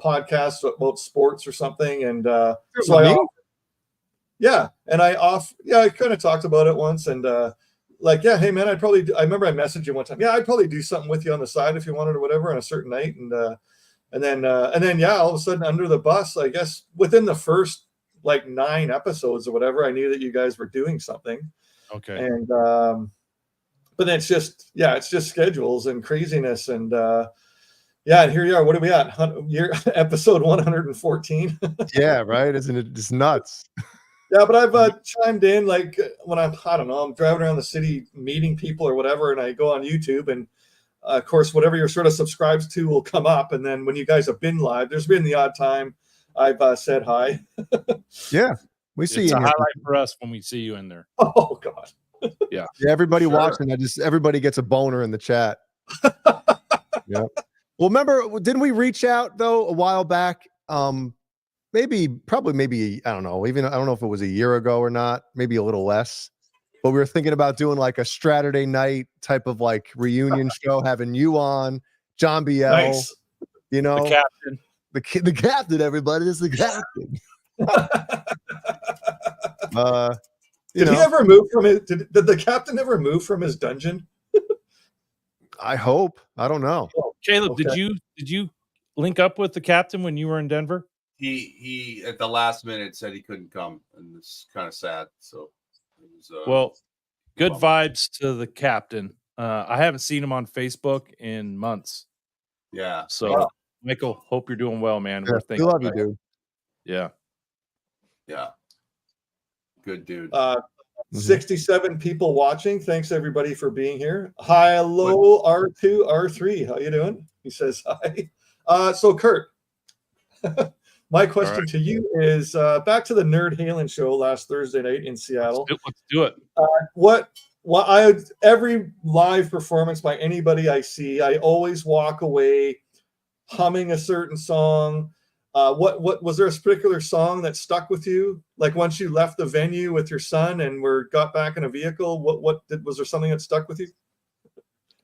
podcast about sports or something, and so I. Yeah, and I kind of talked about it once, and like, yeah, hey man, I remember I messaged you one time. Yeah, I'd probably do something with you on the side if you wanted or whatever on a certain night, and then yeah, all of a sudden under the bus, I guess within the first like 9 episodes or whatever, I knew that you guys were doing something. Okay. And but then it's just schedules and craziness, and yeah, and here you are. What are we at? Episode 114. Yeah, right. Isn't it just nuts? Yeah, but I've chimed in like when I'm driving around the city meeting people or whatever, and I go on YouTube, and of course, whatever you're sort of subscribed to will come up. And then when you guys have been live, there's been the odd time I've said hi. Yeah, we see It's you. a highlight for us when we see you in there. Oh God. Yeah. Everybody watching, everybody gets a boner in the chat. Yeah. Well, remember, didn't we reach out though a while back? Maybe I don't know. I don't know if it was a year ago or not. Maybe a little less. But we were thinking about doing like a Saturday night type of like reunion show, having you on, John BL, nice. You know, The captain. the captain. Everybody is the captain. Did he ever move from his? Did the captain ever move from his dungeon? I hope. I don't know. Caleb, Okay. did you link up with the captain when you were in Denver? He at the last minute said he couldn't come, and it's kind of sad. So, it was, Well, good bummer. vibes to the captain. I haven't seen him on Facebook in months. Yeah. So, Michael, hope you're doing well, man. Yeah, We're we thinking love you, about you. dude. Yeah. Yeah. Good dude. 67 people watching. Thanks everybody for being here. Hi, hello, R2, R3. How you doing? He says hi. So Kurt, my question to you is back to the Nerd Halen show last Thursday night in Seattle. Let's do it. Every live performance by anybody I see, I always walk away humming a certain song. What was there a particular song that stuck with you? Like once you left the venue with your son and got back in a vehicle, was there something that stuck with you?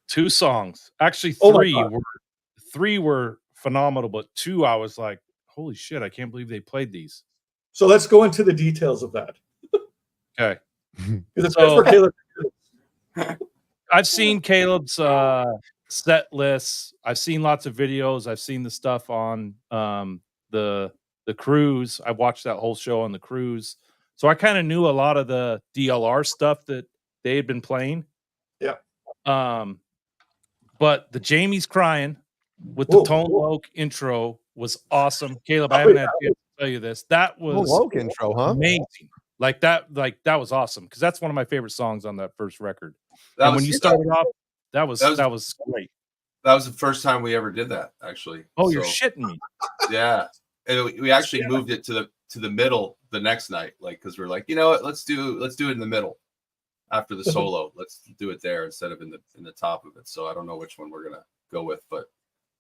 2 songs. Actually, Oh my 3 God. three were phenomenal, but 2 I was like, holy shit, I can't believe they played these. So let's go into the details of that. Okay. It's good for Caleb. I've seen Caleb's set lists. I've seen lots of videos. I've seen the stuff on the cruise. I watched that whole show on the cruise. So I kind of knew a lot of the DLR stuff that they had been playing. Yeah. But the Jamie's Crying with the Tone Loc intro was awesome. Caleb, I haven't had a chance to tell you this. That was Loc intro, huh? amazing. Like that was awesome because that's one of my favorite songs on that first record. That And was- when you started off, that was great. That was the first time we ever did that, actually. Oh, you're So, shitting me. Yeah. And we actually moved it to the middle the next night, like because we're like, you know what, let's do it in the middle after the solo. Let's do it there instead of in the top of it. So I don't know which one we're gonna go with, but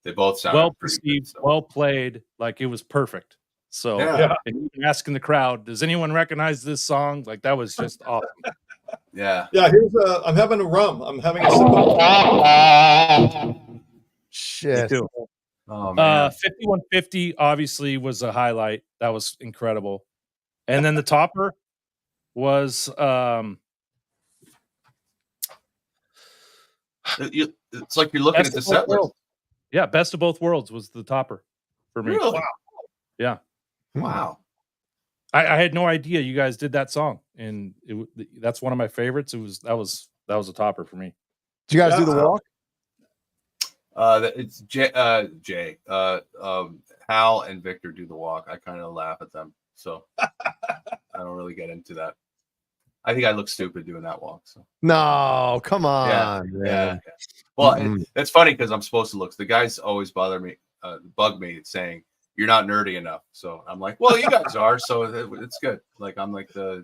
they both sound Well pretty perceived, good, so. well played. Like it was perfect. So Yeah. and even asking the crowd, does anyone recognize this song? Like that was just awesome. Yeah. Yeah, I'm having a rum. I'm having a sip of Shit. Me too. Oh man. 5150 obviously was a highlight. That was incredible. And then the topper was It's like you're looking at the set list. Yeah, Best of Both Worlds was the topper for me. Really? Yeah. Wow. I had no idea you guys did that song, and that's one of my favorites. That was a topper for me. Did you guys do the walk? It's Jay. Hal and Victor do the walk, I kind of laugh at them. So I don't really get into that. I think I look stupid doing that walk. So No, come on, yeah. man. Well, it's funny because I'm supposed to look. The guys always bug me saying you're not nerdy enough. So I'm like, well, you guys are, so it's good. Like I'm like I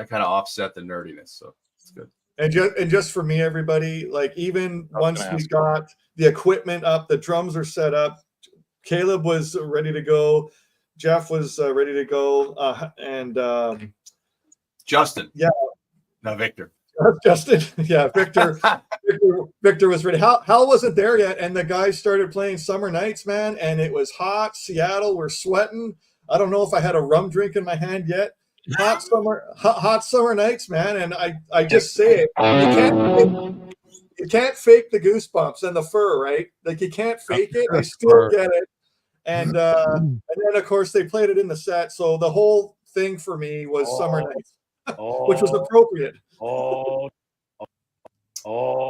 kind of offset the nerdiness, so it's good. And just for me, everybody, like even once we got the equipment up, the drums are set up, Caleb was ready to go, Jeff was ready to go, and Justin, yeah, no, Victor. Justin, yeah, Victor was ready. Hal wasn't there yet, and the guys started playing Summer Nights, man, and it was hot. Seattle, we're sweating. I don't know if I had a rum drink in my hand yet. Hot summer nights, man, and I just say it. You can't fake the goosebumps and the fur, right? Like you can't fake it. I still get it, and then of course they played it in the set, so the whole thing for me was Summer Nights, which was appropriate.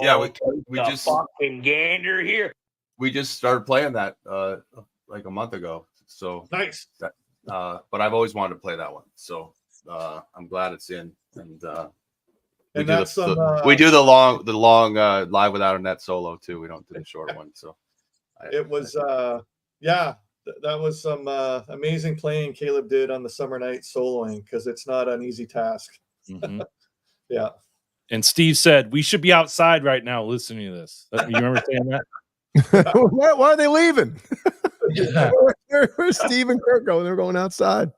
Yeah, we just fucking gander here. We just started playing that like a month ago. So nice. But I've always wanted to play that one. So I'm glad it's in. And we do the long live without a net solo too. We don't do the short one. So it was that was some amazing playing Caleb did on the Summer Night soloing, because it's not an easy task. Mm-hmm. Yeah. And Steve said we should be outside right now listening to this. You remember saying that? Why are they leaving? Where's Steve and Kurt going? They're going outside.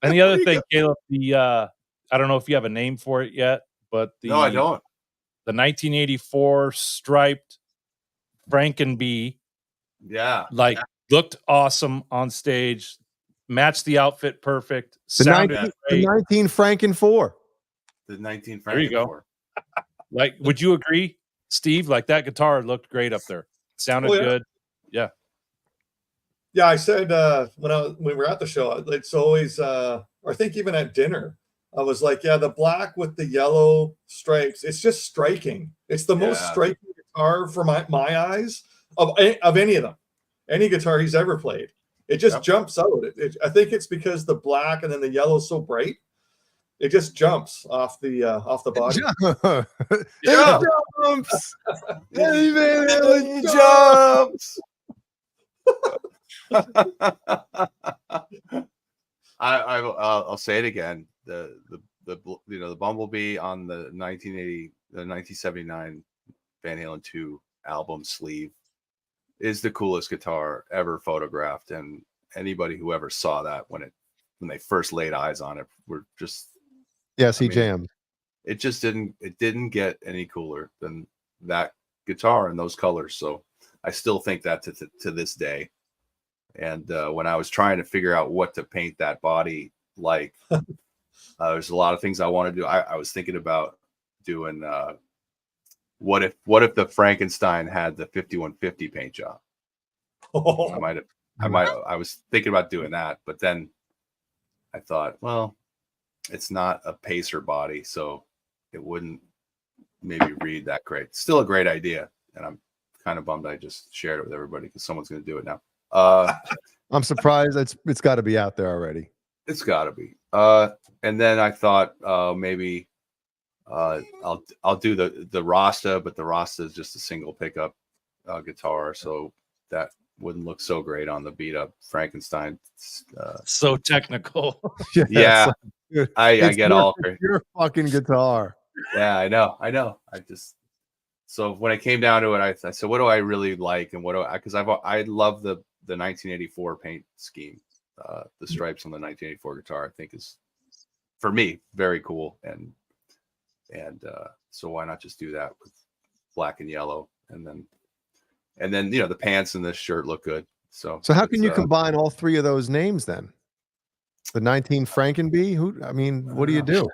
And the other thing, Caleb, I don't know if you have a name for it yet, but no, I don't. The 1984 striped Frankenbee, like looked awesome on stage, matched the outfit perfect. The 19 Franken 4. The 19 Franken 4. There you go. Like, would you agree, Steve? Like that guitar looked great up there. Sounded good. Yeah. Yeah, I said when we were at the show, it's always, or I think even at dinner, I was like, yeah, the black with the yellow stripes, it's just striking. It's the most striking guitar for my eyes of any of them, any guitar he's ever played. It just jumps out. I think it's because the black and then the yellow is so bright. It just jumps off the body. It jumps. It jumps. I'll say it again. The Bumblebee on the 1979 Van Halen 2 album sleeve is the coolest guitar ever photographed, and anybody who ever saw that when they first laid eyes on it were just jammed. It just didn't get any cooler than that guitar and those colors. So I still think that to this day. And when I was trying to figure out what to paint that body like, there's a lot of things I want to do. I was thinking about doing what if the Frankenstein had the 5150 paint job? I was thinking about doing that, but then I thought, well, it's not a pacer body, so it wouldn't maybe read that great. Still a great idea, and I'm kind of bummed I just shared it with everybody because someone's going to do it now. I'm surprised it's got to be out there already. It's got to be. And then I thought maybe I'll do the Rasta, but the Rasta is just a single pickup guitar, so that wouldn't look so great on the beat up Frankenstein. So technical. Yeah. I get all your fucking guitar. Yeah, I know. So when it came down to it, I said, what do I really like, and because I love the 1984 paint scheme. The stripes on the 1984 guitar, I think, is for me very cool, and so why not just do that with black and yellow, and then the pants and this shirt look good. So how can you combine all three of those names then? The 19 Frankenbee? What do you do?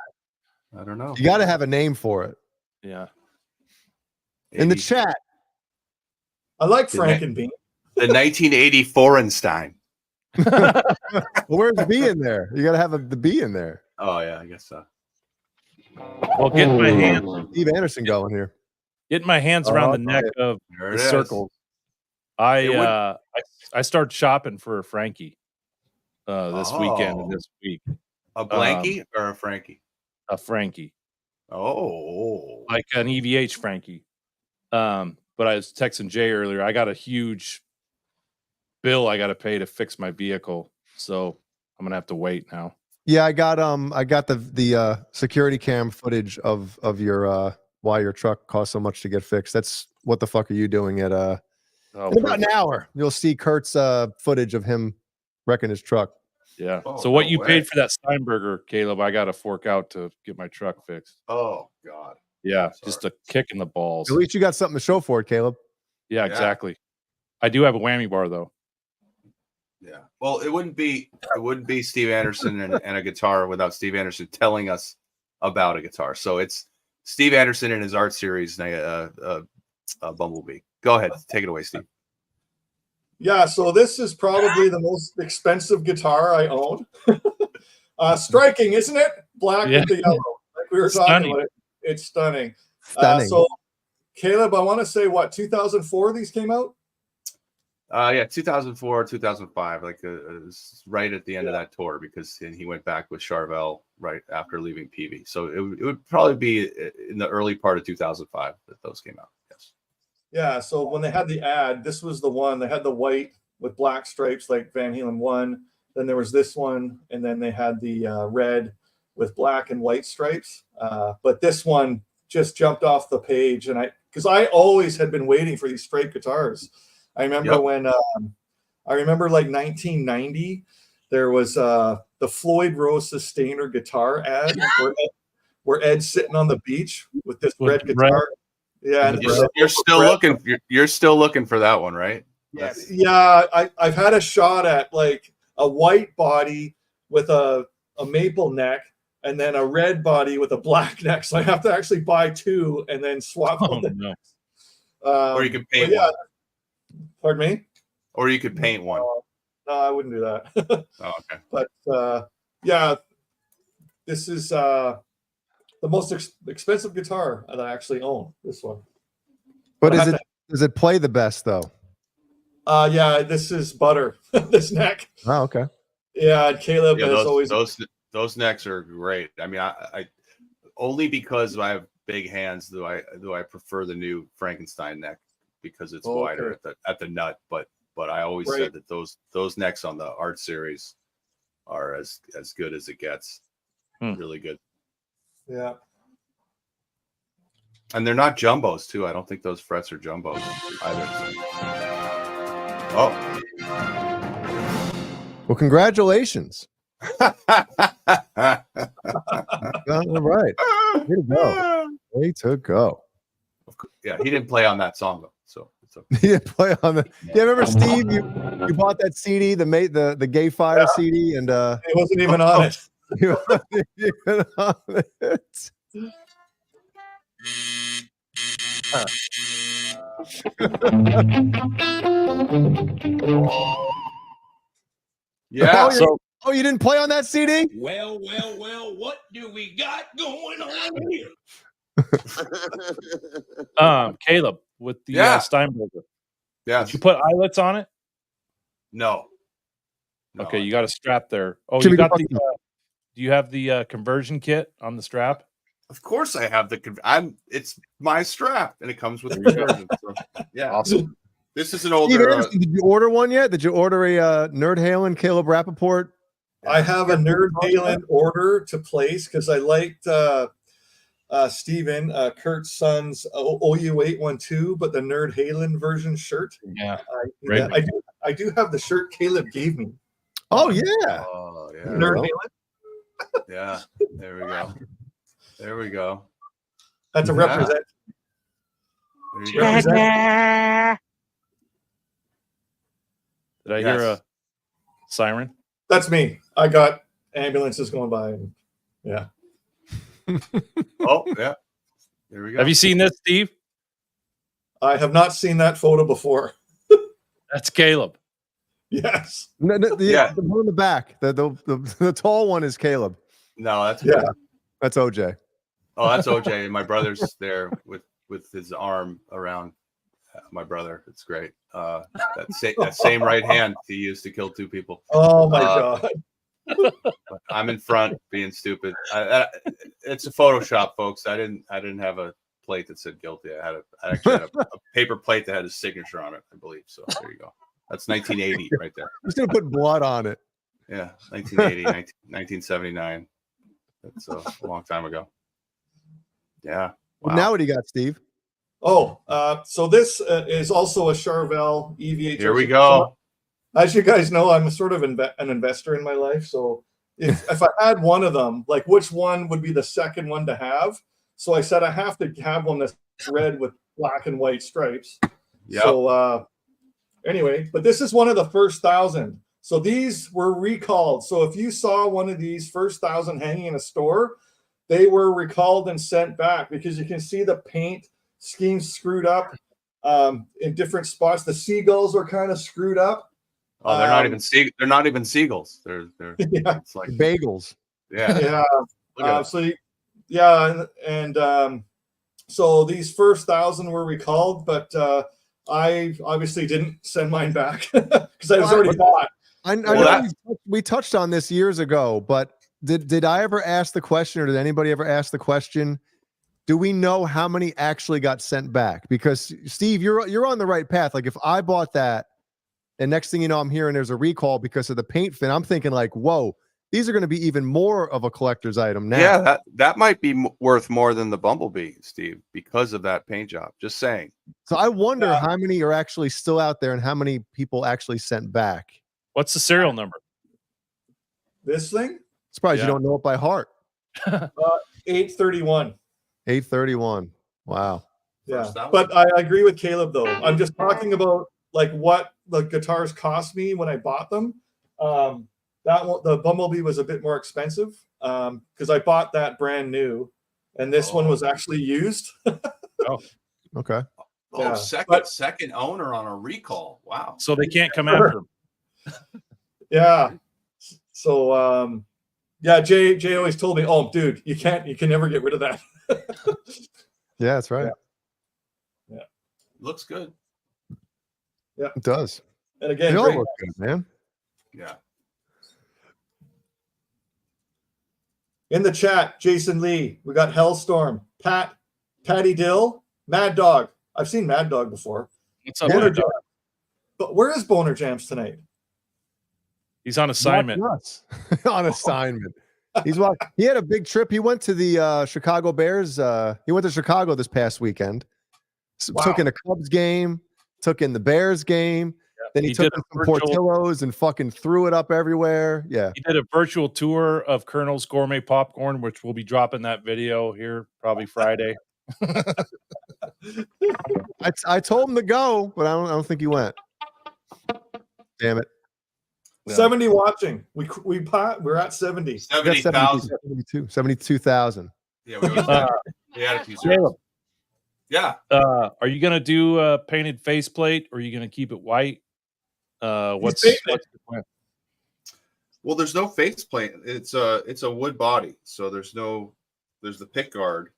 I don't know. You got to have a name for it. Yeah. In the chat. I like Frankenbee. The 1984 Einstein. Well, where's the B in there? You got to have the B in there. Oh yeah, I guess so. Well, getting my hands, Steve Anderson going here. Getting my hands around the neck of the circles. I I started shopping for a Frankie this weekend and this week. A blankie or a Frankie? A Frankie. Oh, like an EVH Frankie. But I was texting Jay earlier. I got a huge bill I got to pay to fix my vehicle, so I'm gonna have to wait now. Yeah, I got the security cam footage of your why your truck cost so much to get fixed. That's what the fuck are you doing at in about an hour? You'll see Kurt's footage of him wrecking his truck. Yeah. Oh, so what no you way. paid for that Steinberger, Caleb, I got to fork out to get my truck fixed. Oh God. Yeah, just a kick in the balls. At least you got something to show for it, Caleb. Yeah, exactly. I do have a whammy bar though. Yeah. Well, it wouldn't be Steve Anderson and a guitar without Steve Anderson telling us about a guitar. So it's Steve Anderson and his art series, Bumblebee. Go ahead, take it away, Steve. Yeah, so this is probably the most expensive guitar I own. Striking, isn't it? Black with the yellow, like we were talking about. It's stunning. So, Caleb, I want to say, what, 2004 these came out? Yeah, 2004, 2005, like right at the end of that tour, because he went back with Charvel right after leaving PV. So it would probably be in the early part of 2005 that those came out. Yes. Yeah, so when they had the ad, this was the one. They had the white with black stripes like Van Halen 1. Then there was this one, and then they had the red with black and white stripes. But this one just jumped off the page, and because I always had been waiting for these straight guitars. I remember when I remember like 1990, there was the Floyd Rose Sustainer guitar ad where Ed's sitting on the beach with this red guitar. Yeah, and you're still looking. You're still looking for that one, right? Yes. Yeah, I've had a shot at like a white body with a maple neck, and then a red body with a black neck. So I have to actually buy two and then swap them. No. Or you could paint one. Pardon me? Or you could paint one. No, I wouldn't do that. Oh, okay. But yeah, this is the most expensive guitar that I actually own. This one. But does it play the best though? Yeah, this is butter. This neck. Oh, okay. Yeah, Caleb has always those necks are great. I mean, I only because I have big hands do I prefer the new Frankenstein neck, because it's wider at the nut. But I always said that those necks on the art series are as good as it gets. Really good. Yeah. And they're not jumbos too. I don't think those frets are jumbos either. Oh. Well, congratulations. All right. Way to go. Way to go. Yeah, he didn't play on that song though. So it's okay. He didn't play on the. Yeah, remember Steve? You bought that CD, the Gay Fire CD, and it wasn't even on it. It wasn't even on it. Yeah. Oh, you didn't play on that CD? Well, what do we got going on here? Caleb, with the Steinberger. Yeah. Did you put eyelets on it? No. Okay, you got a strap there. Oh, you got the. Do you have the conversion kit on the strap? Of course, I have it's my strap, and it comes with the conversion. So, yeah, awesome. This is an older. Did you order one yet? Did you order a Nerd Halen Caleb Rappaport? I have a Nerd Halen order to place because I liked Steven Kurt's son's OU812, but the Nerd Halen version shirt. Yeah, I do have the shirt Caleb gave me. Oh yeah. Oh yeah. Nerd Halen. Yeah. There we go. There we go. That's a represent. There you go. Did I hear a siren? That's me. I got ambulances going by. And, yeah. Oh, yeah. There we go. Have you seen this, Steve? I have not seen that photo before. That's Caleb. Yes. No, the one in the back. The tall one is Caleb. No, that's that's OJ. Oh, that's OJ. My brother's there with his arm around My brother. It's great. That same right hand he used to kill 2 people. Oh my god! I'm in front being stupid. It's a Photoshop, folks. I didn't have a plate that said guilty. I actually had a paper plate that had his signature on it, I believe. So there you go. That's 1980 right there. I'm just gonna put blood on it. Yeah, 1980, 1979. That's a long time ago. Yeah. Wow. Now what do you got, Steve? Oh, so this is also a Charvel EVH. Here we go. As you guys know, I'm sort of an investor in my life. So if I had one of them, like which one would be the second one to have? So I said I have to have one that's red with black and white stripes. Yep. So anyway, but this is one of the first 1,000. So these were recalled. So if you saw one of these first 1,000 hanging in a store, they were recalled and sent back because you can see the paint scheme screwed up in different spots. The seagulls are kind of screwed up. Oh, they're not even seagulls. They're yeah. It's like bagels. Yeah. Yeah. So these first 1,000 were recalled, but I obviously didn't send mine back because I was already bought. I know we touched on this years ago, but did I ever ask the question, or did anybody ever ask the question? Do we know how many actually got sent back? Because Steve, you're on the right path. Like if I bought that, and next thing you know, I'm hearing there's a recall because of the paint fin. I'm thinking like, whoa, these are going to be even more of a collector's item now. Yeah, that might be worth more than the Bumblebee, Steve, because of that paint job. Just saying. So I wonder how many are actually still out there and how many people actually sent back. What's the serial number? This thing? Surprised you don't know it by heart. 831. 831. Wow. Yeah, but I agree with Caleb though. I'm just talking about like what the guitars cost me when I bought them. That one, the Bumblebee was a bit more expensive because I bought that brand new, and this one was actually used. Oh, okay. Oh, Yeah. Second owner on a recall. Wow. so they can't come after him. Yeah. So yeah, Jay always told me, "Oh, dude, you can never get rid of that." Yeah, that's right. Yeah. Looks good. Yeah, it does. And again, they all look good, man. Yeah. In the chat, Jason Lee, we got Hellstorm, Patty Dill, Mad Dog. I've seen Mad Dog before. What's up, Mad Dog? But where is Boner Jams tonight? He's on assignment. On assignment. He had a big trip. He went to the Chicago Bears. He went to Chicago this past weekend. Took in a Cubs game, took in the Bears game. Then he took some Portillo's and fucking threw it up everywhere. Yeah. He did a virtual tour of Colonel's Gourmet Popcorn, which we'll be dropping that video here probably Friday. I told him to go, but I don't think he went. Damn it. Yeah. 70 watching. We're at 70. 70,000. 72,000. Yeah, we had a few zeros. Yeah. Are you gonna do a painted faceplate, or are you gonna keep it white? What's the plan? Well, there's no faceplate. It's a wood body, so there's the pick guard,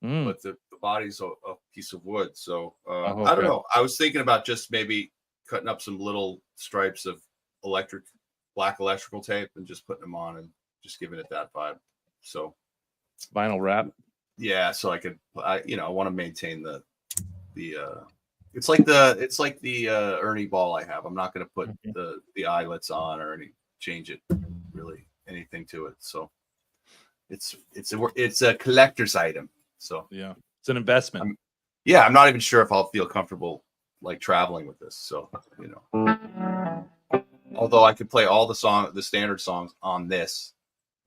but the body's a piece of wood. So okay. I don't know. I was thinking about just maybe cutting up some little stripes of black electrical tape and just putting them on and just giving it that vibe. So vinyl wrap. Yeah, so I want to maintain the it's like the Ernie ball I have. I'm not going to put the eyelets on or change it really anything to it. So it's a collector's item. So yeah, it's an investment. I'm not even sure if I'll feel comfortable like traveling with this. So although I could play all the standard songs on this.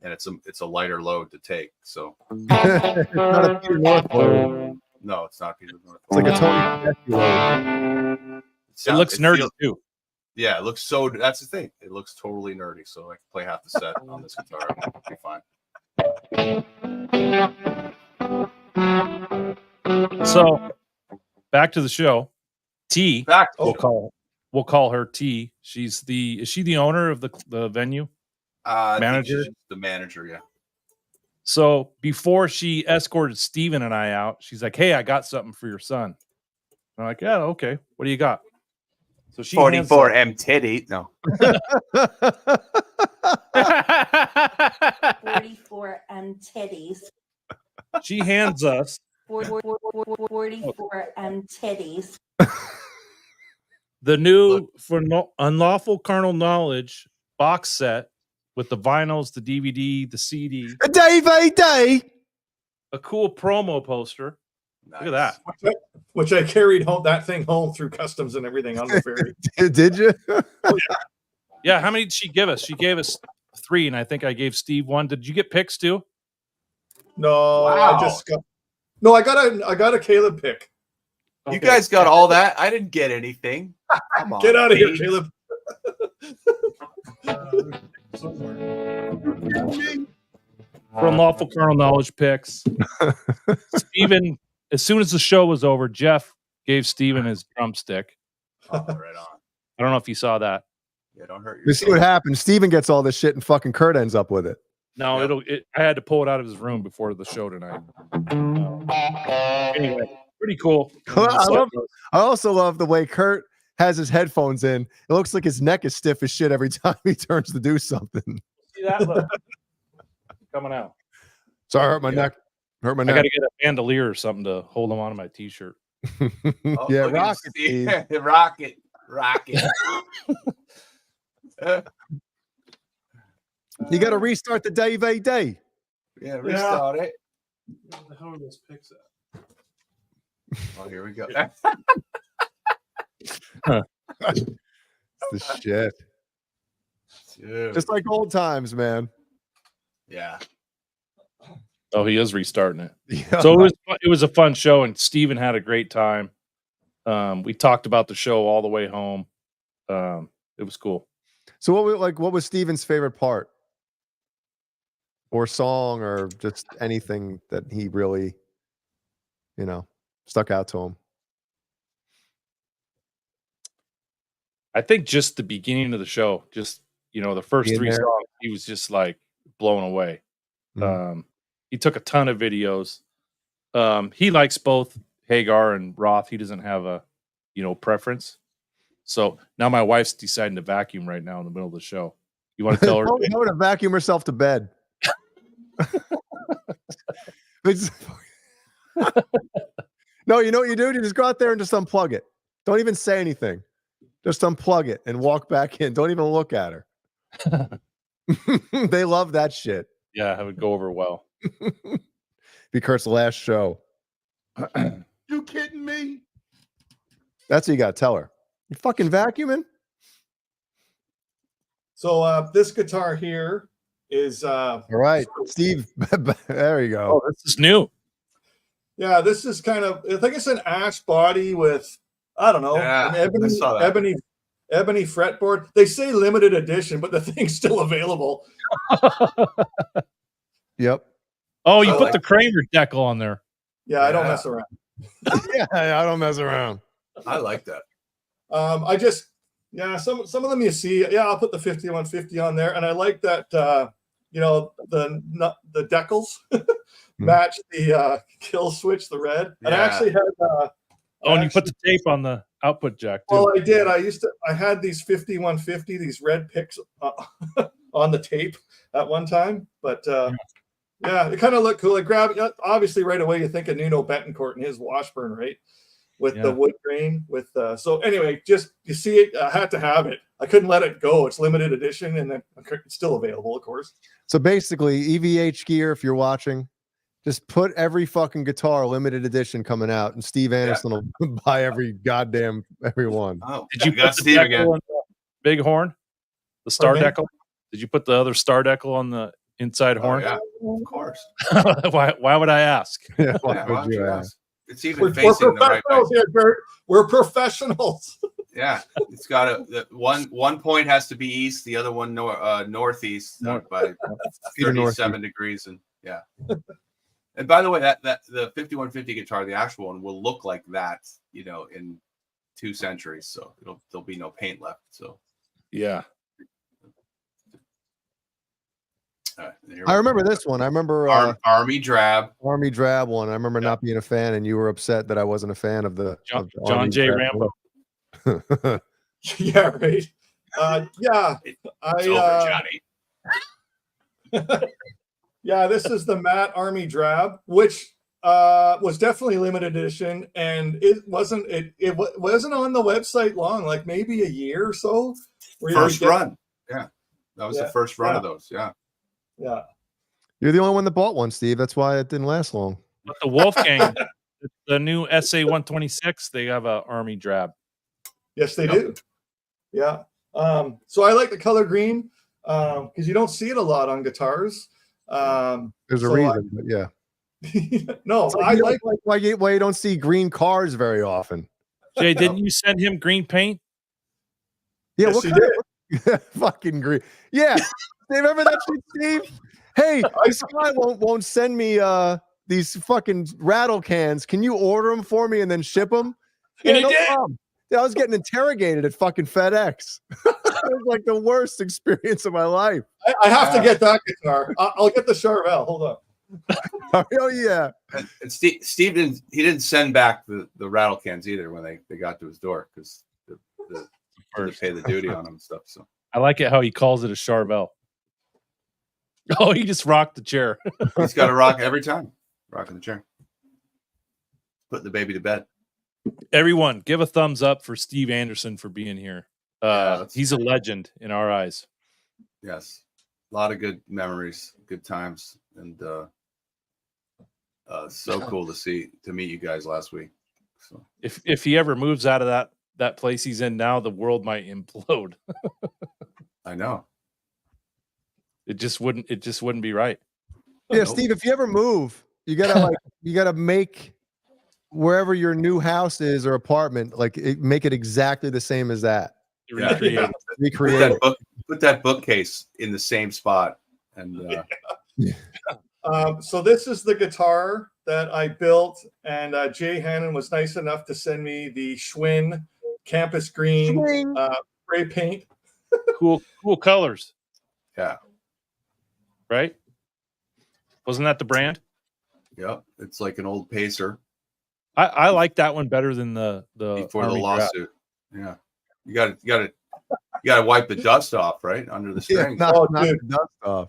And it's a lighter load to take. So it's not a Peter North load. No, it's not Peter North. It's like a Tony load. It looks nerdy too. Yeah, it looks so. That's the thing. It looks totally nerdy. So I can play half the set on this guitar. It'll be fine. So back to the show. T. We'll call her T. Is she the owner of the venue? Manager? The manager, yeah. So before she escorted Steven and I out, she's like, "Hey, I got something for your son." I'm like, yeah, okay. What do you got? So she 44 M titty. No. 44 titties. She hands us 44 titties. the new Unlawful Carnal Knowledge box set with the vinyls, the DVD, the CD, a DVD, a cool promo poster. Nice. Look at that. Which I carried that thing home through customs and everything on the ferry. Did you? Oh, yeah. Yeah. How many did she give us? She gave us 3, and I think I gave Steve 1. Did you get picks too? No, wow. I got a Caleb pick. Okay. You guys got all that. I didn't get anything. Come on, get out of here, Caleb. For Unlawful Carnal Knowledge picks. Steven, as soon as the show was over, Jeff gave Steven his drumstick. Oh, right on. I don't know if you saw that. Yeah, don't hurt yourself. You see what happens. Steven gets all this shit and fucking Kurt ends up with it. No, I had to pull it out of his room before the show tonight. Anyway, pretty cool. I also love the way Kurt has his headphones in. It looks like his neck is stiff as shit every time he turns to do something. See that? Look. Coming out. Sorry, I hurt my neck. Hurt my neck. I got to get a bandolier or something to hold them onto my t-shirt. Yeah, rocket. Rocket. You got to restart the DVD. Yeah, restart it. What the hell are those picks at? Oh, here we go. It's the shit. Dude. Just like old times, man. Yeah. Oh, he is restarting it. Yeah. So it was a fun show, and Steven had a great time. We talked about the show all the way home. It was cool. So what was Steven's favorite part? Or song, or just anything that he really, stuck out to him? I think just the beginning of the show, just the first 3 songs, he was just like blown away. Mm-hmm. He took a ton of videos. He likes both Hagar and Roth. He doesn't have a preference. So now my wife's deciding to vacuum right now in the middle of the show. You want to tell her? Tell her to vacuum herself to bed. No, you know what you do? You just go out there and just unplug it. Don't even say anything. Just unplug it and walk back in. Don't even look at her. They love that shit. Yeah, it would go over well. Be Kurt's last show. You kidding me? That's what you got to tell her. You fucking vacuuming? So this guitar here is all right, Steve. There you go. Oh, this is new. Yeah, this is kind of, I think it's an ash body with, I don't know, an ebony fretboard. They say limited edition, but the thing's still available. Yep. Oh, you put the Kramer decal on there. Yeah, I don't mess around. Yeah, I don't mess around. I like that. I just, some of them you see, I'll put the 5150 on there, and I like that, the decals match the kill switch, the red. Yeah. And I actually had. And you put the tape on the output jack too. Well, I did. I had these 5150, these red picks on the tape at one time, but it kind of looked cool. I grabbed, obviously right away you think of Nuno Betancourt and his Washburn, right? With the wood grain, so anyway, just you see it. I had to have it. I couldn't let it go. It's limited edition, and it's still available, of course. So basically, EVH gear, if you're watching, just put every fucking guitar limited edition coming out, and Steve Anderson will buy every one. Oh, did you put the decal on the big horn, the star decal? Did you put the other star decal on the inside horn? Yeah, of course. Why would I ask? Yeah, why would you ask? It's even facing the right way. Here, Kurt. We're professionals. Yeah, it's got one point has to be east, the other one northeast by 37 degrees, and And by the way, that the 5150 guitar, the actual one, will look like that, in 2 centuries. So there'll be no paint left. So yeah. I remember this one. I remember Army Drab. Army Drab one. I remember not being a fan, and you were upset that I wasn't a fan of the John J. Rambo. Yeah, right. Yeah, It's over, Johnny. Yeah, this is the Matte Army Drab, which was definitely limited edition, and it wasn't on the website long, like maybe a year or so. First run, yeah, that was the first run of those, yeah. You're the only one that bought one, Steve. That's why it didn't last long. But the Wolfgang, the new SA 126, they have a Army Drab. Yes, they do. Yeah. So I like the color green because you don't see it a lot on guitars. There's a reason, but yeah. No, I like why you don't see green cars very often. Jay, didn't you send him green paint? Yeah, yes, what kind of fucking green? Yeah, they remember that shit, Steve? Hey, this guy won't send me these fucking rattle cans. Can you order them for me and then ship them? Yeah, no problem. I was getting interrogated at fucking FedEx. It was like the worst experience of my life. I have to get that guitar. I'll get the Charvel. Hold on. Oh yeah. And Steve didn't send back the rattle cans either when they got to his door because the pay the duty on them and stuff. So I like it how he calls it a Charvel. Oh, he just rocked the chair. He's got to rock every time. Rocking the chair. Putting the baby to bed. Everyone, give a thumbs up for Steve Anderson for being here. He's a legend in our eyes. Yes. A lot of good memories, good times, and so cool to meet you guys last week. So if he ever moves out of that place he's in now, the world might implode. I know. It just wouldn't be right. Yeah, Steve, if you ever move, you gotta make wherever your new house is or apartment, make it exactly the same as that. Recreate it. Put that bookcase in the same spot. And so this is the guitar that I built, and Jay Hannon was nice enough to send me the Schwinn Campus Green spray paint. Cool colors. Yeah. Right? Wasn't that the brand? Yep. It's like an old Pacer. I like that one better than the before Army the lawsuit. Drab. Yeah. You gotta wipe the dust off, right? Under the strings. Yeah, not the dust off.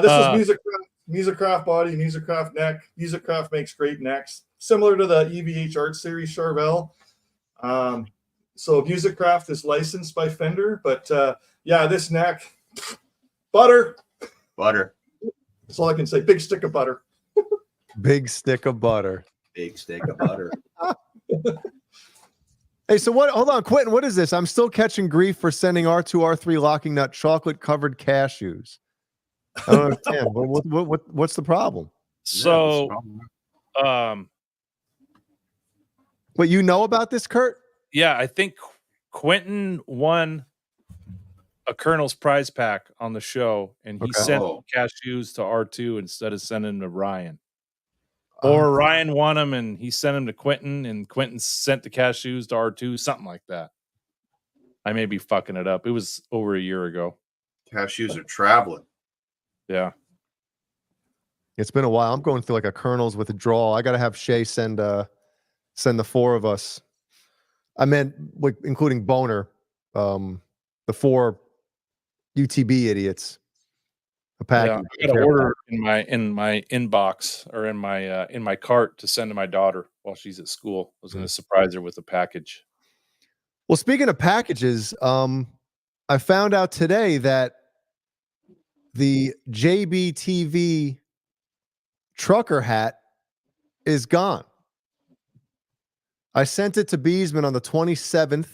This is Musicraft body, Musicraft neck. Musicraft makes great necks, similar to the EVH Art Series Charvel. So Musicraft is licensed by Fender, but this neck, butter. That's all I can say. Big stick of butter. Big stick of butter. Big stick of butter. Hey, so what? Hold on, Quentin. What is this? I'm still catching grief for sending R2, R3 locking nut chocolate covered cashews. I don't understand. What's the problem? So, Wait, you know about this, Kurt? Yeah, I think Quentin won a Colonel's prize pack on the show, and he sent cashews to R2 instead of sending them to Ryan. Or Ryan won them, and he sent them to Quentin, and Quentin sent the cashews to R2, something like that. I may be fucking it up. It was over a year ago. Cashews are traveling. Yeah. It's been a while. I'm going through like a Colonel's withdrawal. I got to have Shay send the four of us. I meant including Boner, the four UTB idiots. A package. Yeah, I got to order in my inbox or in my cart to send to my daughter while she's at school. I was going to surprise her with a package. Well, speaking of packages, I found out today that the JBTV trucker hat is gone. I sent it to Beezman on the 27th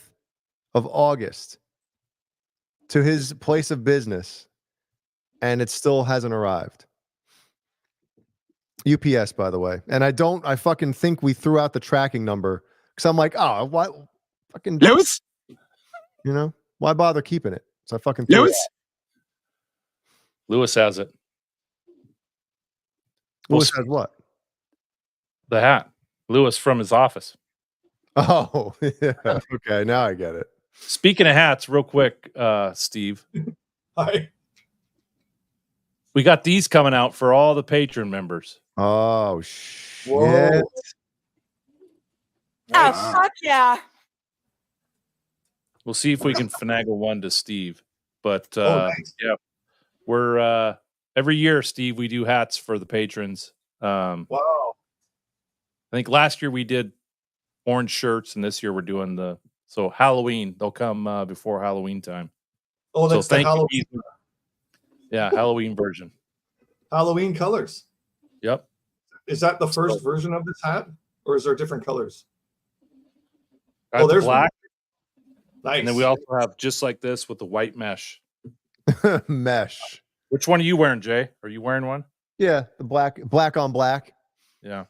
of August to his place of business, and it still hasn't arrived. UPS, by the way. And I fucking think we threw out the tracking number because I'm like, oh, what? Fucking Lewis? You know, why bother keeping it? So I fucking Lewis has it. Lewis has what? The hat. Lewis from his office. Oh, yeah. Okay, now I get it. Speaking of hats, real quick, Steve. Hi. We got these coming out for all the patron members. Oh shit! Whoa. Oh, fuck yeah. We'll see if we can finagle one to Steve. But Nice. yeah, we're every year, Steve, we do hats for the patrons. Wow. I think last year we did orange shirts, and this year we're doing so Halloween. They'll come before Halloween time. Oh, that's so the Halloween. Yeah, Halloween version. Halloween colors. Yep. Is that the first version of this hat, or is there different colors? Got there's black. Nice. And then we also have just like this with the white mesh. Mesh. Which one are you wearing, Jay? Are you wearing one? Yeah, the black on black. Yeah.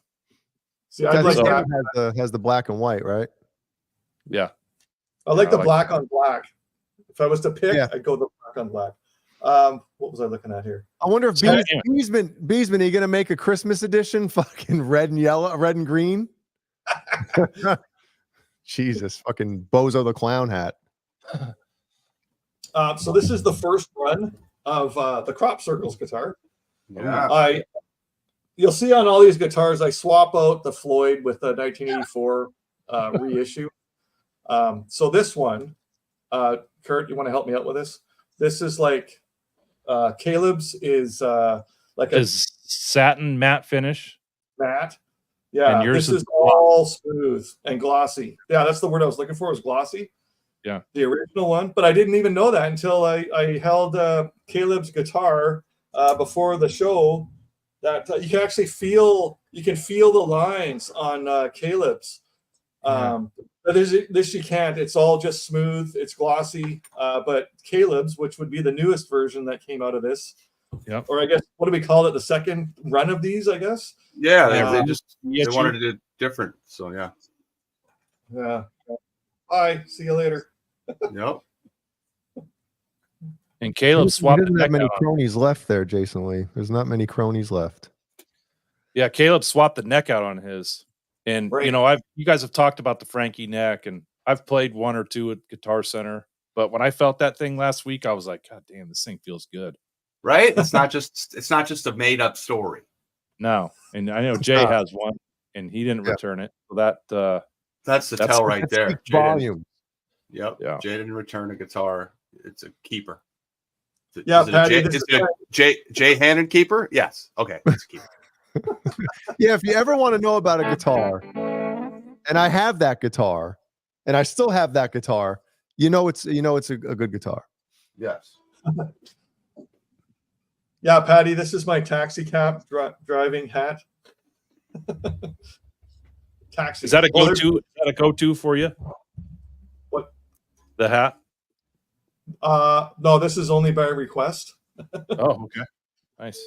See, I like that. Has the black and white, right? Yeah. I like the black on black. If I was to pick, I'd go the black on black. What was I looking at here? I wonder if Beezman, are you gonna make a Christmas edition? Fucking red and yellow, red and green. Jesus, fucking Bozo the Clown hat. So this is the first run of the Crop Circles guitar. Yeah. You'll see on all these guitars, I swap out the Floyd with the 1984 reissue. So this one, Kurt, you want to help me out with this? This is like Caleb's is like a satin matte finish. Matte. Yeah, and yours this is all smooth and glossy. Yeah, that's the word I was looking for, was glossy. Yeah. The original one. But I didn't even know that until I held Caleb's guitar before the show, that you can actually feel the lines on Caleb's. But this you can't. It's all just smooth. It's glossy. But Caleb's, which would be the newest version that came out of this, or I guess, what do we call it? The second run of these, I guess. Yeah, they wanted to do different. So yeah. Yeah. Bye. See you later. Yep. And Caleb swapped. He doesn't have many cronies left there, Jason Lee. There's not many cronies left. Yeah, Caleb swapped the neck out on his. And you know, you guys have talked about the Frankie neck, and I've played one or two at Guitar Center. But when I felt that thing last week, I was like, God damn, this thing feels good. Right? It's not just a made up story. No, and I know Jay has one, and he didn't return it. So that's the tell right there. Volume. Yep. Yeah. Jay didn't return a guitar. It's a keeper. Is it a Jay Hannon keeper? Yes. Okay. It's a keeper. Yeah, if you ever want to know about a guitar, and I have that guitar, and I still have that guitar, it's a good guitar. Yes. Yeah, Patty, this is my taxi cab driving hat. Taxi. Is that a go-to? Is that a go-to for you? What? The hat? No, this is only by request. Oh, okay. Nice.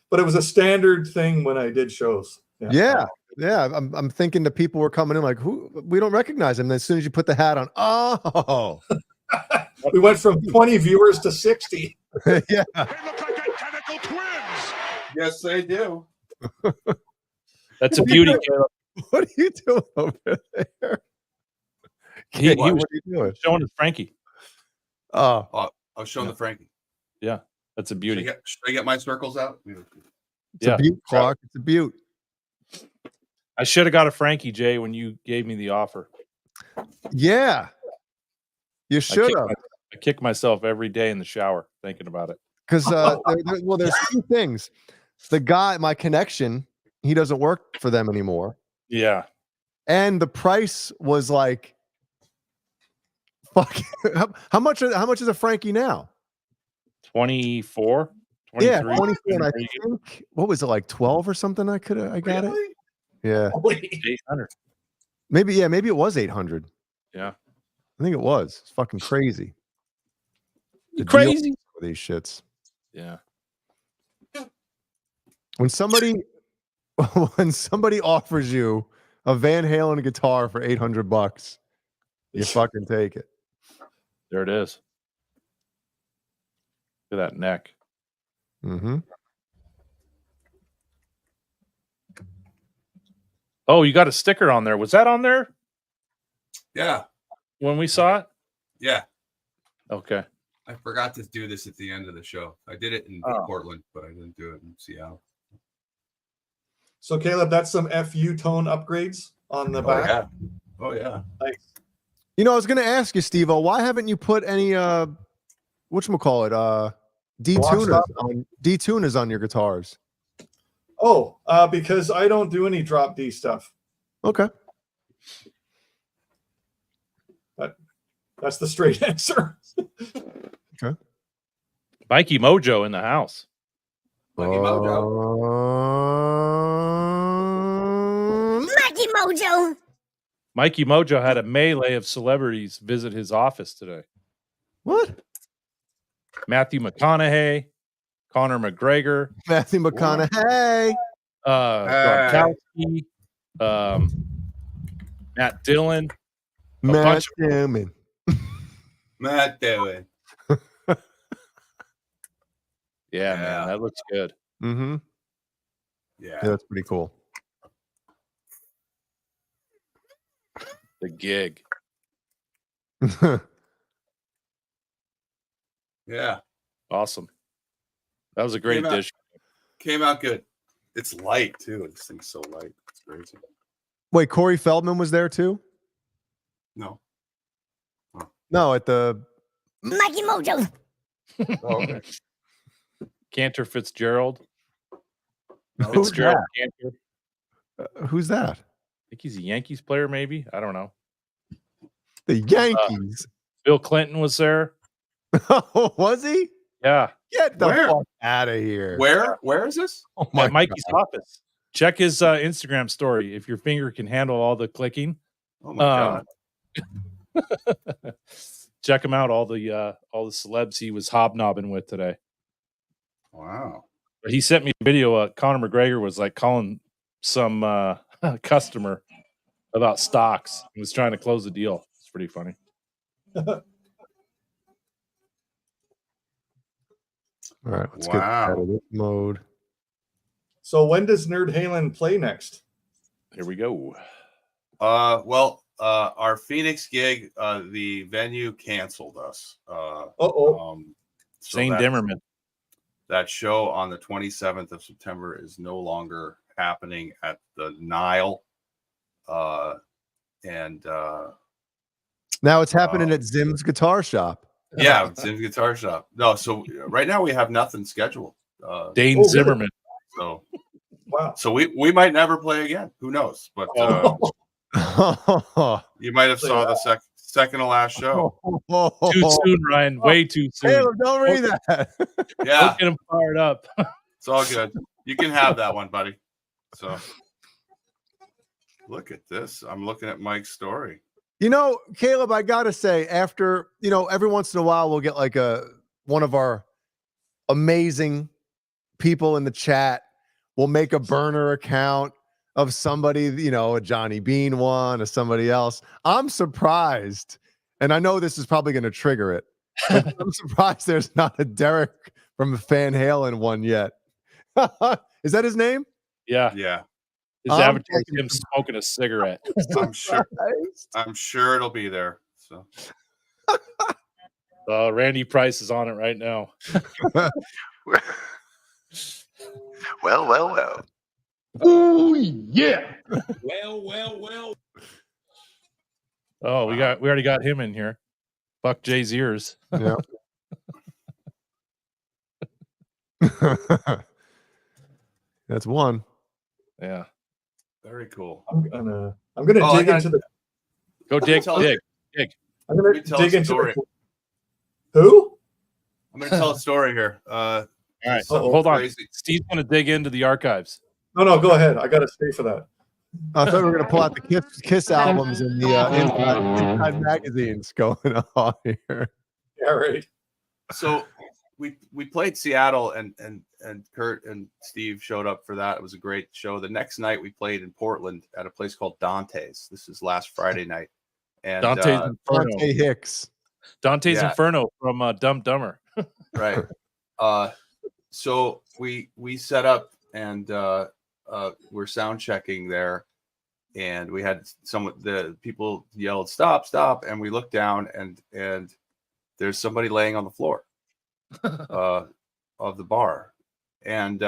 But it was a standard thing when I did shows. Yeah. I'm thinking the people were coming in like, who? We don't recognize him. And as soon as you put the hat on, oh. We went from 20 viewers to 60. Yeah. They look like identical twins. Yes, they do. That's a beauty, Caleb. What are you doing over there? He what was are you doing? showing us Frankie. Oh, I was showing the Frankie. Yeah, that's a beauty. Should I get my circles out? It's a beaut, Clark. It's a beaut. I should have got a Frankie, Jay, when you gave me the offer. Yeah. You should have. I kick myself every day in the shower thinking about it. Because there's two things. The guy, my connection, he doesn't work for them anymore. Yeah. And the price was like, fuck. How much is a Frankie now? 24. Yeah, 24. And I think, what was it, like 12 or something? I got it. Yeah. 800. Maybe it was 800. Yeah. I think it was. It's fucking crazy. Crazy for these shits. Yeah. When somebody offers you a Van Halen guitar for $800, you fucking take it. There it is. Look at that neck. Mm-hmm. Oh, you got a sticker on there. Was that on there? Yeah. When we saw it? Yeah. Okay. I forgot to do this at the end of the show. I did it in Portland, but I didn't do it in Seattle. So Caleb, that's some FU tone upgrades on the back. Yeah. Oh yeah. Nice. You know, I was going to ask you, Steve-O, why haven't you put any whatchamacallit, detuners on your guitars? Oh, because I don't do any drop D stuff. Okay. That's the straight answer. Okay. Mikey Mojo in the house. Mikey Mojo. Mikey Mojo. Mikey Mojo had a melee of celebrities visit his office today. What? Matthew McConaughey, Conor McGregor, Matthew McConaughey, Gronkowski, Matt Dillon, Matt Damon. Matt Dillon. Yeah, man, that looks good. Mm-hmm. Yeah, that's pretty cool. The gig. Yeah. Awesome. That was a great addition. Came out good. It's light too. This thing's so light. It's crazy. Wait, Corey Feldman was there too? No. Oh. No, at the Mikey Mojo. Oh, okay. Cantor Fitzgerald. Who's Fitzgerald that? Cantor. Who's that? I think he's a Yankees player, maybe. I don't know. The Yankees. Bill Clinton was there. Oh, was he? Yeah. Get the Where? fuck out of here. Where is this? Oh my At Mikey's God. office. Check his Instagram story if your finger can handle all the clicking. Oh my God. Check him out. All the celebs he was hobnobbing with today. Wow. He sent me a video. Conor McGregor was like calling some customer about stocks. He was trying to close the deal. It's pretty funny. All right, let's get out of this mode. So when does Nerd Halen play next? Here we go. Well, our Phoenix gig, the venue canceled us. Zane Dimmerman. That show on the 27th of September is no longer happening at the Nile. Now it's happening at Zim's Guitar Shop. Yeah, Zim's Guitar Shop. No, so right now we have nothing scheduled. Dane Zimmerman. So, wow. So we might never play again. Who knows? But you might have saw the second to last show. Too soon, Ryan. Way too soon. Caleb, don't read that. Yeah, don't get him fired up. It's all good. You can have that one, buddy. So look at this. I'm looking at Mike's story. You know, Caleb, I gotta say, after every once in a while we'll get like one of our amazing people in the chat will make a burner account of somebody, a Johnny Bean one or somebody else. I'm surprised, and I know this is probably going to trigger it. But I'm surprised there's not a Derek from Van Halen one yet. Is that his name? Yeah. Yeah. His avatar is him smoking a cigarette. I'm sure it'll be there. So Randy Price is on it right now. Well. Oh yeah. Well. Oh, we already got him in here. Fuck Jay's ears. Yeah. That's one. Yeah. Very cool. I'm gonna dig into the. Go dig. I'm gonna tell dig a into story. Who? I'm going to tell a story here. All right. Hold on. Crazy. Steve's going to dig into the archives. No, go ahead. I got to stay for that. I thought we were going to pull out the Kiss albums and the inside magazines going on here. Yeah, right. So we played Seattle and Kurt and Steve showed up for that. It was a great show. The next night we played in Portland at a place called Dante's. This is last Friday night. And Dante's Inferno. Dante Hicks. Dante's Inferno from Dumb Dumber. Right. So we set up and we're sound checking there, and we had the people yelled stop, and we looked down and there's somebody laying on the floor of the bar, and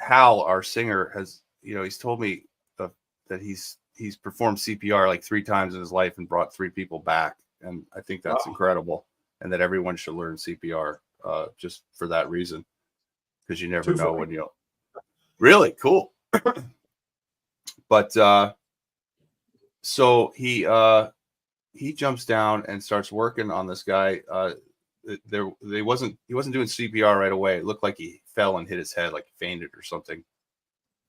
Hal, our singer, has, he's told me that he's performed CPR like 3 times in his life and brought 3 people back, and I think that's incredible, and that everyone should learn CPR just for that reason, because you never know when you'll. Really cool. But so he jumps down and starts working on this guy. He wasn't doing CPR right away. It looked like he fell and hit his head, like he fainted or something.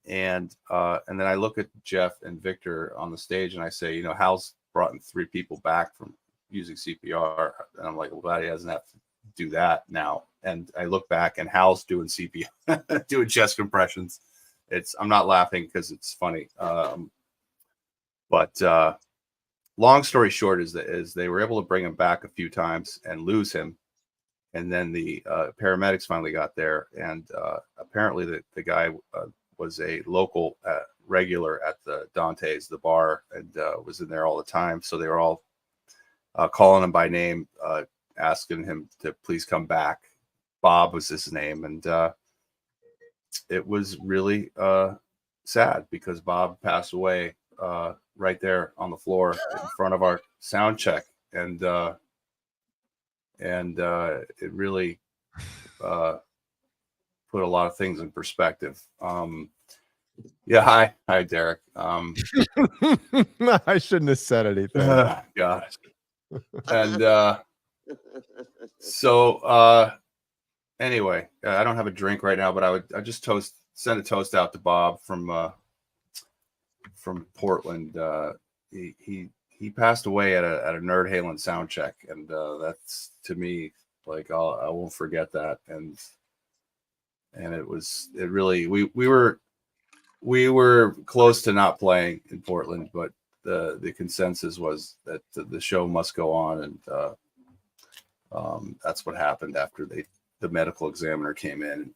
And then I look at Jeff and Victor on the stage and I say, Hal's brought in 3 people back from using CPR. And I'm like, well, glad he doesn't have to do that now. And I look back and Hal's doing CPR, doing chest compressions. I'm not laughing because it's funny. But long story short is they were able to bring him back a few times and lose him. And then the paramedics finally got there. And apparently the guy was a local regular at the Dante's, the bar, and was in there all the time. So they were all calling him by name, asking him to please come back. Bob was his name. And it was really sad because Bob passed away right there on the floor in front of our sound check. And it really put a lot of things in perspective. Hi Derek. I shouldn't have said anything. God. And so anyway, I don't have a drink right now, but I just send a toast out to Bob from Portland. He passed away at a Nerd Halen sound check, and that's, to me, like I won't forget that. And it really we were close to not playing in Portland, but the consensus was that the show must go on, and that's what happened after the medical examiner came in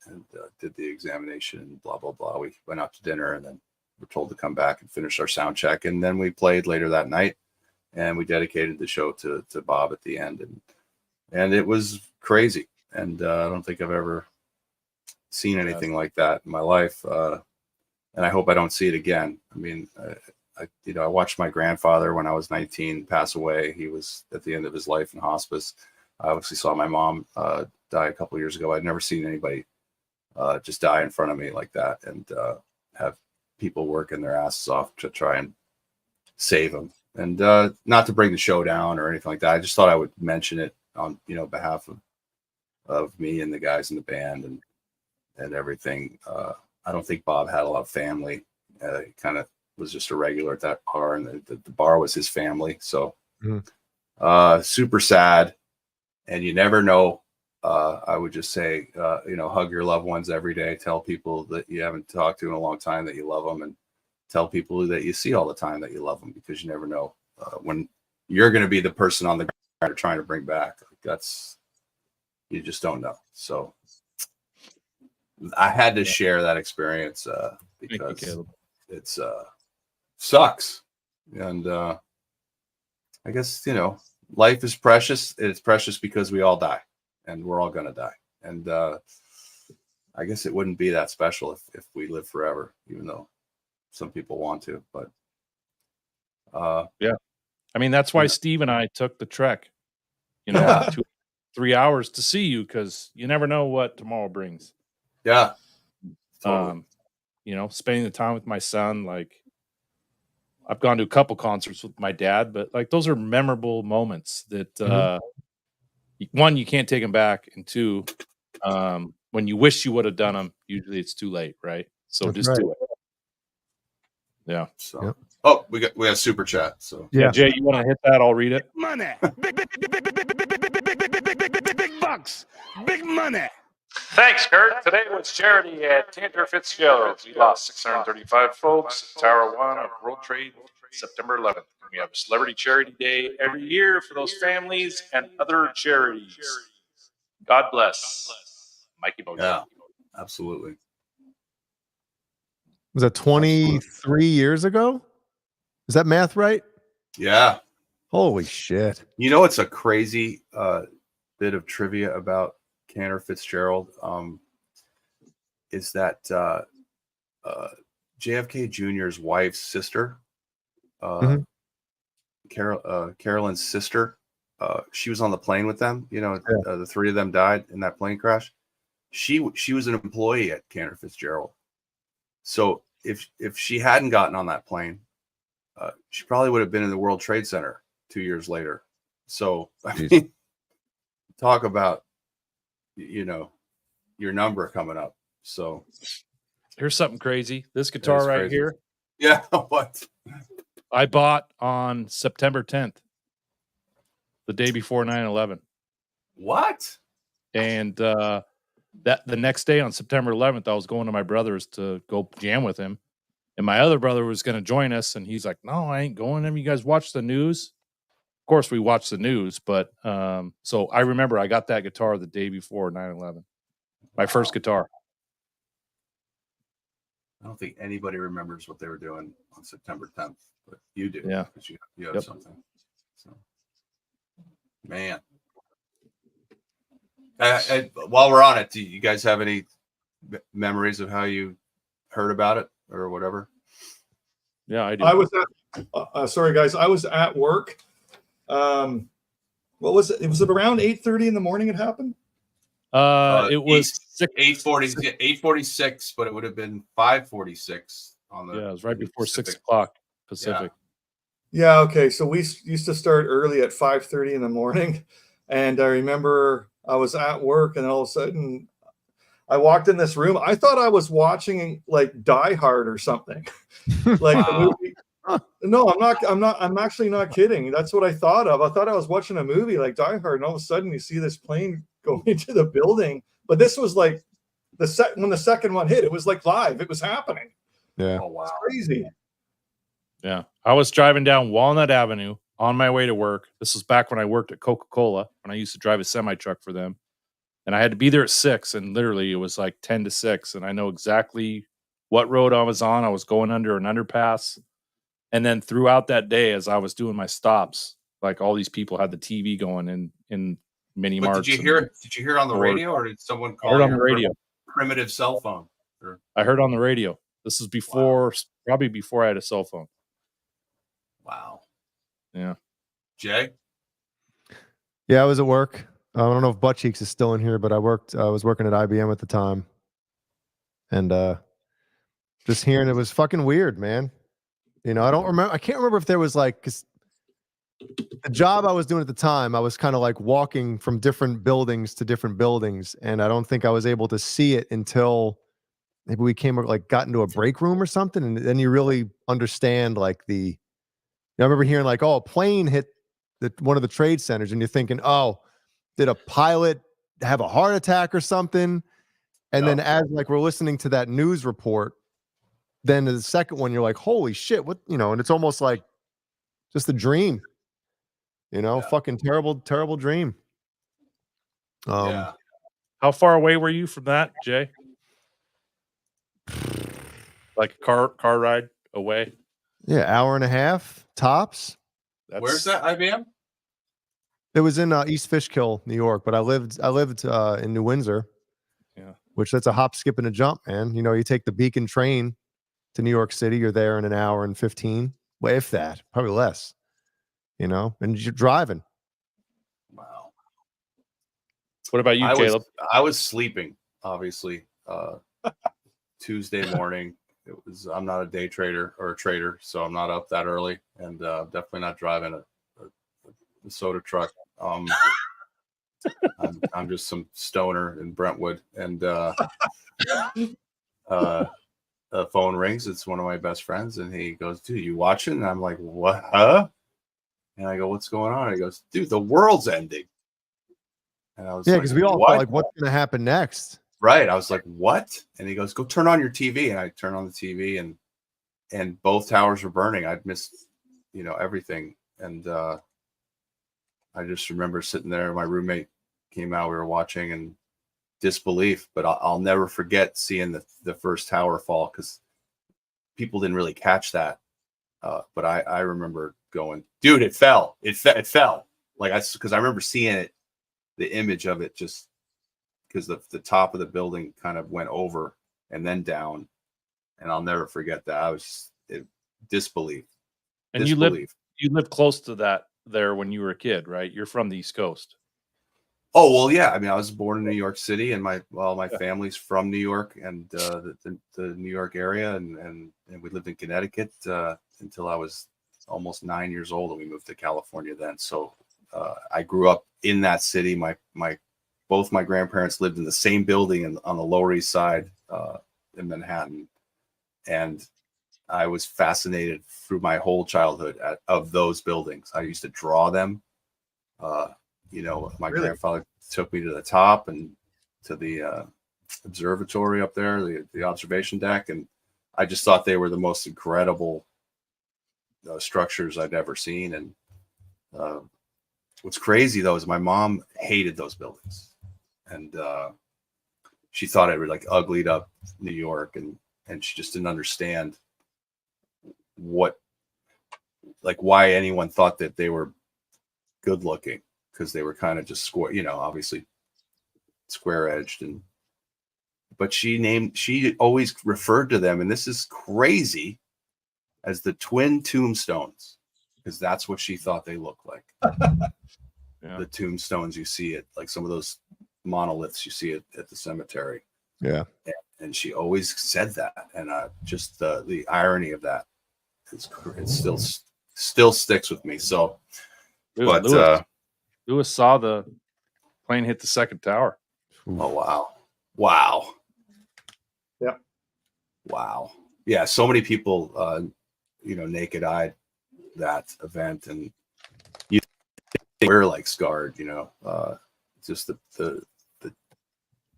and did the examination and blah blah blah. We went out to dinner and then we're told to come back and finish our sound check, and then we played later that night, and we dedicated the show to Bob at the end, and it was crazy, and I don't think I've ever seen anything like that in my life, and I hope I don't see it again. I mean, I watched my grandfather when I was 19 pass away. He was at the end of his life in hospice. I obviously saw my mom die a couple of years ago. I'd never seen anybody just die in front of me like that, and have people working their asses off to try and save them. And not to bring the show down or anything like that. I just thought I would mention it on behalf of me and the guys in the band and everything. I don't think Bob had a lot of family. He kind of was just a regular at that bar, and the bar was his family. So super sad. And you never know. I would just say, hug your loved ones every day. Tell people that you haven't talked to in a long time that you love them, and tell people that you see all the time that you love them, because you never know when you're going to be the person on the ground trying to bring back. You just don't know. So I had to share that experience because it's sucks. And I guess, life is precious. It's precious because we all die, and we're all going to die. And I guess it wouldn't be that special if we live forever, even though some people want to. But yeah, I mean, that's why Steve and I took the trek, 2-3 hours to see you, because you never know what tomorrow brings. Yeah. Totally. Spending the time with my son, like, I've gone to a couple concerts with my dad, but like those are memorable moments that one, you can't take them back, and two, when you wish you would have done them, usually it's too late, right? So That's just right. do it. Yeah. So oh, we got super chat. So yeah, Jay, you want to hit that? I'll read it. Money. Big bucks. Big money. Thanks, Kurt. Today was charity at Tanter Fitzgerald's. We lost 635 folks at Tower 1 of World Trade September 11th. We have a Celebrity Charity Day every year for those families and other charities. God bless. Mikey Mojo. Yeah, absolutely. Was that 23 years ago? Is that math right? Yeah. Holy shit. You know, it's a crazy bit of trivia about Cantor Fitzgerald. Is that JFK Jr.'s wife's sister, Carolyn's sister. She was on the plane with them. You know, the three of them died in that plane crash. She was an employee at Cantor Fitzgerald. So if she hadn't gotten on that plane, she probably would have been in the World Trade Center 2 years later. So I mean, talk about, you know, your number coming up. So here's something crazy. This guitar right here. Yeah. What? I bought on September 10th, the day before 9/11. What? And that the next day on September 11th, I was going to my brother's to go jam with him. And my other brother was going to join us. And he's like, no, I ain't going. Have you guys watched the news? Of course, we watched the news. But so I remember I got that guitar the day before 9/11. My first guitar. I don't think anybody remembers what they were doing on September 10th, but you do. Yeah. Because you have something. So, man. While we're on it, do you guys have any memories of how you heard about it or whatever? Yeah, I do. I was at, sorry guys, I was at work. What was it? Was it around 8:30 in the morning it happened? It was 8:46, but it would have been 5:46 on the. Yeah, it was right before Pacific. 6 o'clock Pacific. Yeah, okay. So we used to start early at 5:30 in the morning. And I remember I was at work and all of a sudden I walked in this room. I thought I was watching like Die Hard or something. Like the movie. No, I'm actually not kidding. That's what I thought of. I thought I was watching a movie like Die Hard, and all of a sudden you see this plane go into the building. But this was like when the second one hit, it was like live. It was happening. Yeah. Oh, wow. It's crazy. Yeah. I was driving down Walnut Avenue on my way to work. This was back when I worked at Coca-Cola, when I used to drive a semi-truck for them. And I had to be there at 6, and literally it was like 10 to 6. And I know exactly what road I was on. I was going under an underpass. And then throughout that day, as I was doing my stops, like all these people had the TV going in mini marts. Did you hear it? Did you hear it on the radio, or did someone call? I heard on the radio. Primitive cell phone. Or... I heard on the radio. This is before, probably before I had a cell phone. Wow. Yeah. Jay? Yeah, I was at work. I don't know if Butt Cheeks is still in here, but I was working at IBM at the time. And just hearing it was fucking weird, man. You know, I can't remember if there was like, 'cause the job I was doing at the time, I was kind of like walking from different buildings to different buildings. And I don't think I was able to see it until maybe we got into a break room or something. And then you really understand like I remember hearing like, oh, a plane hit one of the trade centers, and you're thinking, oh, did a pilot have a heart attack or something? And then as like we're listening to that news report, then the second one, you're like, holy shit, what, you know, and it's almost like just a dream, you know, fucking terrible, terrible dream. How far away were you from that, Jay? Like a car ride away? Yeah, hour and a half tops. Where's that IBM? It was in East Fishkill, New York, but I lived in New Windsor. Yeah, which that's a hop, skip, and a jump, man. You know, you take the Beacon train to New York City, you're there in an hour and 15. Well, if that, probably less. You know, and you're driving. Wow. What about you, Caleb? I was sleeping, obviously. Tuesday morning. I'm not a day trader or a trader, so I'm not up that early, and definitely not driving a soda truck. I'm just some stoner in Brentwood, and the phone rings. It's one of my best friends, and he goes, "Dude, you watching?" And I'm like, "What? Huh?" And I go, "What's going on?" And he goes, "Dude, the world's ending." And I was because we all thought like, what's going to happen next? Right. I was like, "What?" And he goes, "Go turn on your TV." And I turn on the TV, and both towers were burning. I'd missed, everything. And I just remember sitting there. My roommate came out. We were watching and disbelief. But I'll never forget seeing the first tower fall, because people didn't really catch that. But I remember going, dude, it fell. It fell. Like because I remember seeing it, the image of it, just because the top of the building kind of went over and then down, and I'll never forget that. I was disbelief. And you lived close to that there when you were a kid, right? You're from the East Coast. Oh well, yeah. I mean, I was born in New York City, and my family's from New York and the New York area, and we lived in Connecticut until I was almost 9 years old, and we moved to California then. So I grew up in that city. Both my grandparents lived in the same building on the Lower East Side in Manhattan, and I was fascinated through my whole childhood of those buildings. I used to draw them. My grandfather took me to the top and to the observatory up there, the observation deck, and I just thought they were the most incredible structures I'd ever seen. And what's crazy though is my mom hated those buildings, and she thought it was like uglied up New York, and she just didn't understand why anyone thought that they were good looking, because they were kind of just square, obviously square edged. But she always referred to them, and this is crazy, as the twin tombstones, because that's what she thought they looked like. Yeah. The tombstones you see it, like some of those monoliths you see it at the cemetery. Yeah. And she always said that. And just the irony of that it still sticks with me. So, dude, but Lewis saw the plane hit the second tower. Oh wow. Yeah. Wow. Yeah. So many people, naked eyed that event, and we're like scarred. Just the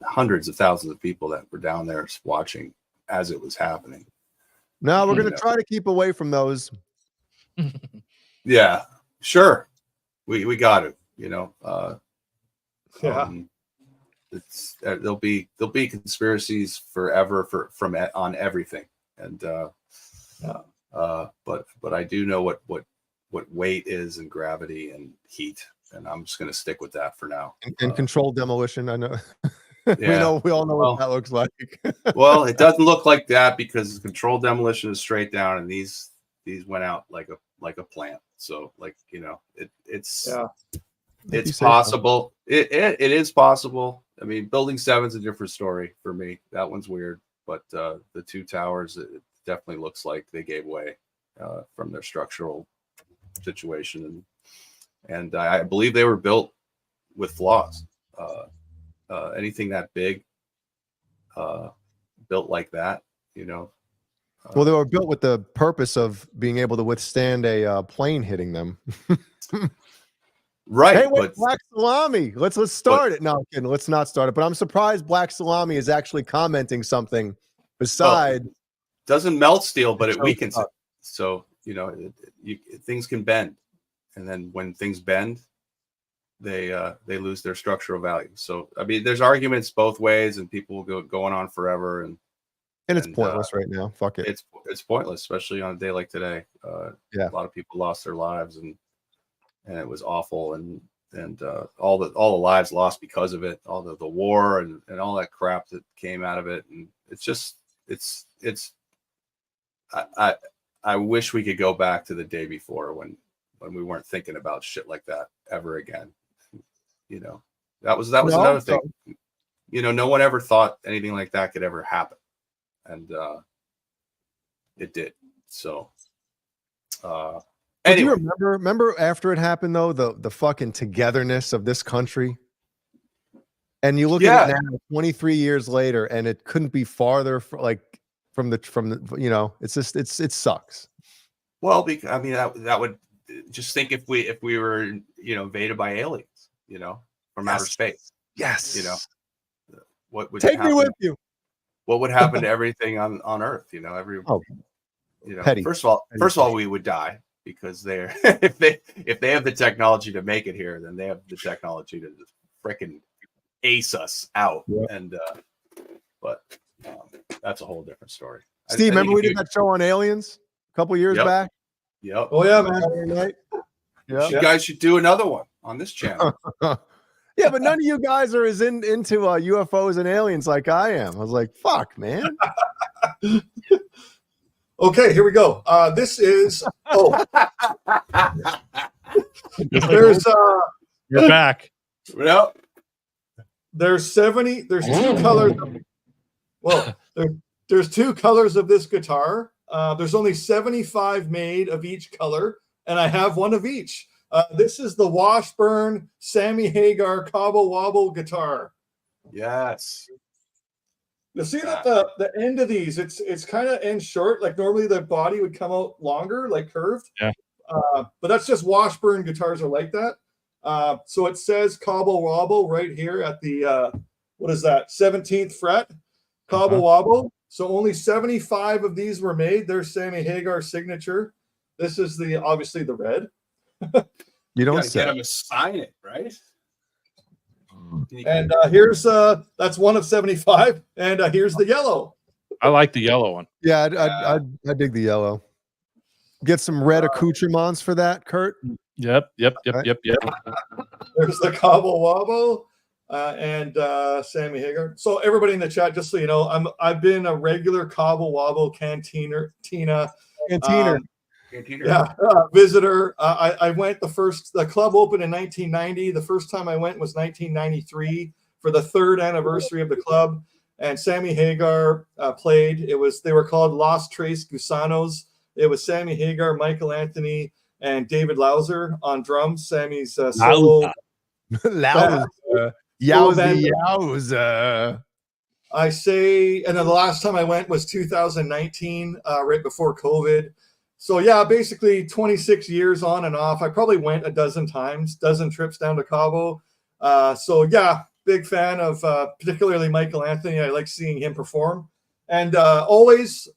hundreds of thousands of people that were down there watching as it was happening. No, we're going to try to keep away from those. Yeah, sure. We got it. There'll be conspiracies forever on everything, and but I do know what weight is and gravity and heat, and I'm just going to stick with that for now. And controlled demolition, I know. Yeah. we all know what that looks like. Well, it doesn't look like that, because controlled demolition is straight down, and these went out like a plant. So it's possible. It is possible. I mean, building 7's a different story for me. That one's weird, but the two towers, it definitely looks like they gave way from their structural situation, and I believe they were built with flaws. Anything that big, built like that, well, they were built with the purpose of being able to withstand a plane hitting them. Right. Hey, wait, Black Salami. Let's start it. No, I'm kidding. Let's not start it. But I'm surprised Black Salami is actually commenting something besides. Doesn't melt steel, but it weakens it. So things can bend, and then when things bend, they lose their structural value. So I mean, there's arguments both ways, and people will going on forever, and it's pointless right now. Fuck it. It's pointless, especially on a day like today. Yeah, a lot of people lost their lives, and it was awful, and all the lives lost because of it, all the war and all that crap that came out of it, and I wish we could go back to the day before when we weren't thinking about shit like that ever again. That was another thing. No one ever thought anything like that could ever happen, and it did. So anyway. Do you remember after it happened though, the fucking togetherness of this country? And you look at it now 23 years later, and it couldn't be farther from the it's just it sucks. Well, I mean that would just think if we were invaded by aliens, from outer space. Yes. What would take me with you? What would happen to everything on Earth? Petty. First of all, we would die, because they're if they have the technology to make it here, then they have the technology to just freaking ace us out. Yeah. And but that's a whole different story. Steve, remember we did that show on aliens a couple years back? Yep. Oh yeah, man. Saturday night. You guys should do another one on this channel. Yeah, but none of you guys are as into UFOs and aliens like I am. I was like, fuck, man. Okay, here we go. This is there's You're back. Yep. There's 70. There's two colors. Well, there's two colors of this guitar. There's only 75 made of each color, and I have one of each. This is the Washburn Sammy Hagar Cabo Wabo guitar. Yes. You see that the end of these, it's kind of end short. Like normally the body would come out longer, like curved. Yeah. But that's just Washburn guitars are like that. So it says Cabo Wabo right here at the what is that, 17th fret, Cabo Wabo. So only 75 of these were made. There's Sammy Hagar's signature. This is obviously the red. You don't get him to sign it, right? And here's that's one of 75, and here's the yellow. I like the yellow one. Yeah, I dig the yellow. Get some red accoutrements for that, Kurt. Yep. There's the Cabo Wabo and Sammy Hagar. So everybody in the chat, just so you know, I've been a regular Cabo Wabo canteener. Yeah, visitor. I went the club opened in 1990. The first time I went was 1993 for the 3rd anniversary of the club. And Sammy Hagar played. They were called Los Tres Gusanos. It was Sammy Hagar, Michael Anthony, and David Lauser on drums. Sammy's solo. Yowza. I say, and then the last time I went was 2019, right before COVID. So yeah, basically 26 years on and off. I probably went a dozen trips down to Cabo. So yeah, big fan of particularly Michael Anthony. I like seeing him perform. And always,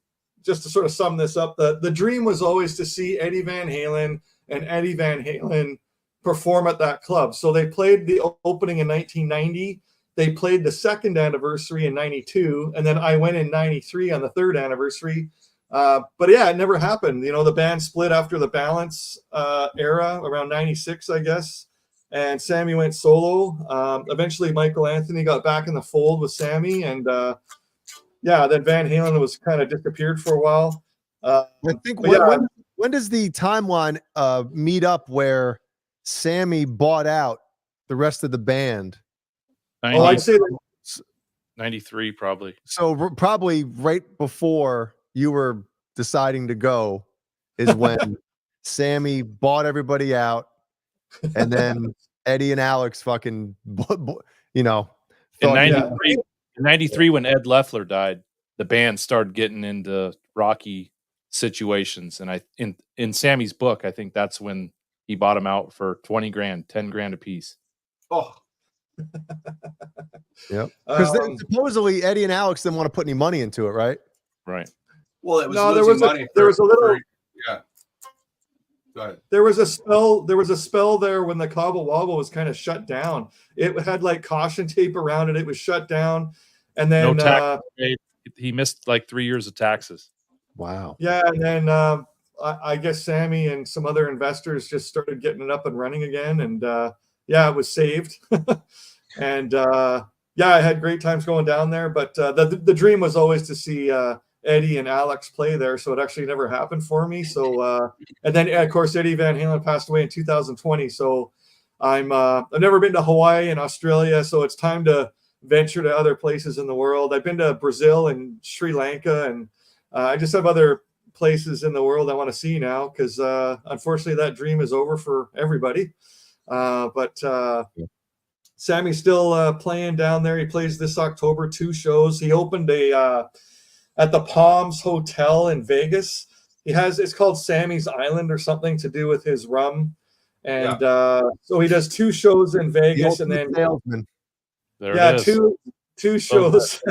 just to sort of sum this up, the dream was always to see Eddie Van Halen and Eddie Van Halen perform at that club. So they played the opening in 1990. They played the 2nd anniversary in 92. And then I went in 93 on the 3rd anniversary. But yeah, it never happened. You know, the band split after the Balance era around 96, I guess. And Sammy went solo. Eventually, Michael Anthony got back in the fold with Sammy. And yeah, then Van Halen was kind of disappeared for a while. I think when does the timeline meet up where Sammy bought out the rest of the band? Oh, I'd say 93 probably. So probably right before you were deciding to go is when Sammy bought everybody out, and then Eddie and Alex fucking, you know. In 93, when Ed Loeffler died, the band started getting into rocky situations, and in Sammy's book, I think that's when he bought them out for 20 grand, 10 grand a piece. Oh. Yep. Because supposedly Eddie and Alex didn't want to put any money into it, right? Right. Well, it was no, there was a little. Yeah. Go ahead. There was a spell there when the Cabo Wabo was kind of shut down. It had like caution tape around it. It was shut down, and then no tax he missed like 3 years of taxes. Wow. Yeah, and then I guess Sammy and some other investors just started getting it up and running again, and yeah, it was saved. And yeah, I had great times going down there. But the dream was always to see Eddie and Alex play there, so it actually never happened for me. So and then of course Eddie Van Halen passed away in 2020. So I've never been to Hawaii and Australia, so it's time to venture to other places in the world. I've been to Brazil and Sri Lanka, and I just have other places in the world I want to see now, because unfortunately that dream is over for everybody. But Sammy's still playing down there. He plays this October 2 shows. He opened at the Palms Hotel in Vegas. It's called Sammy's Island or something to do with his rum. And so he does 2 shows in Vegas, and then salesman. There it is. two shows.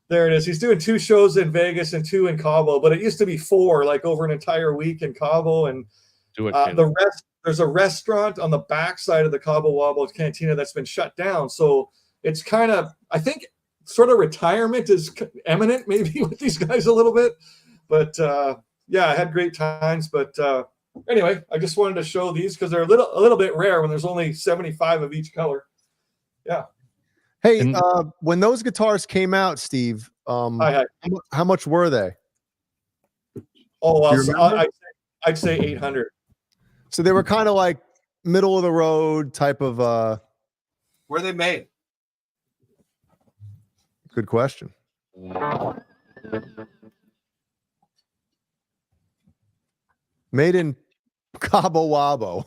There it is. He's doing 2 shows in Vegas and 2 in Cabo, but it used to be 4, like over an entire week in Cabo. And there's a restaurant on the backside of the Cabo Wabo Cantina that's been shut down. So it's kind of, I think, sort of retirement is imminent maybe with these guys a little bit. But yeah, I had great times. But anyway, I just wanted to show these because they're a little bit rare when there's only 75 of each color. Yeah. Hey, when those guitars came out, Steve, how much were they? Oh, Do you remember? I'd say 800. So they were kind of like middle of the road type of. Where are they made? Good question. Made in Cabo Wabo.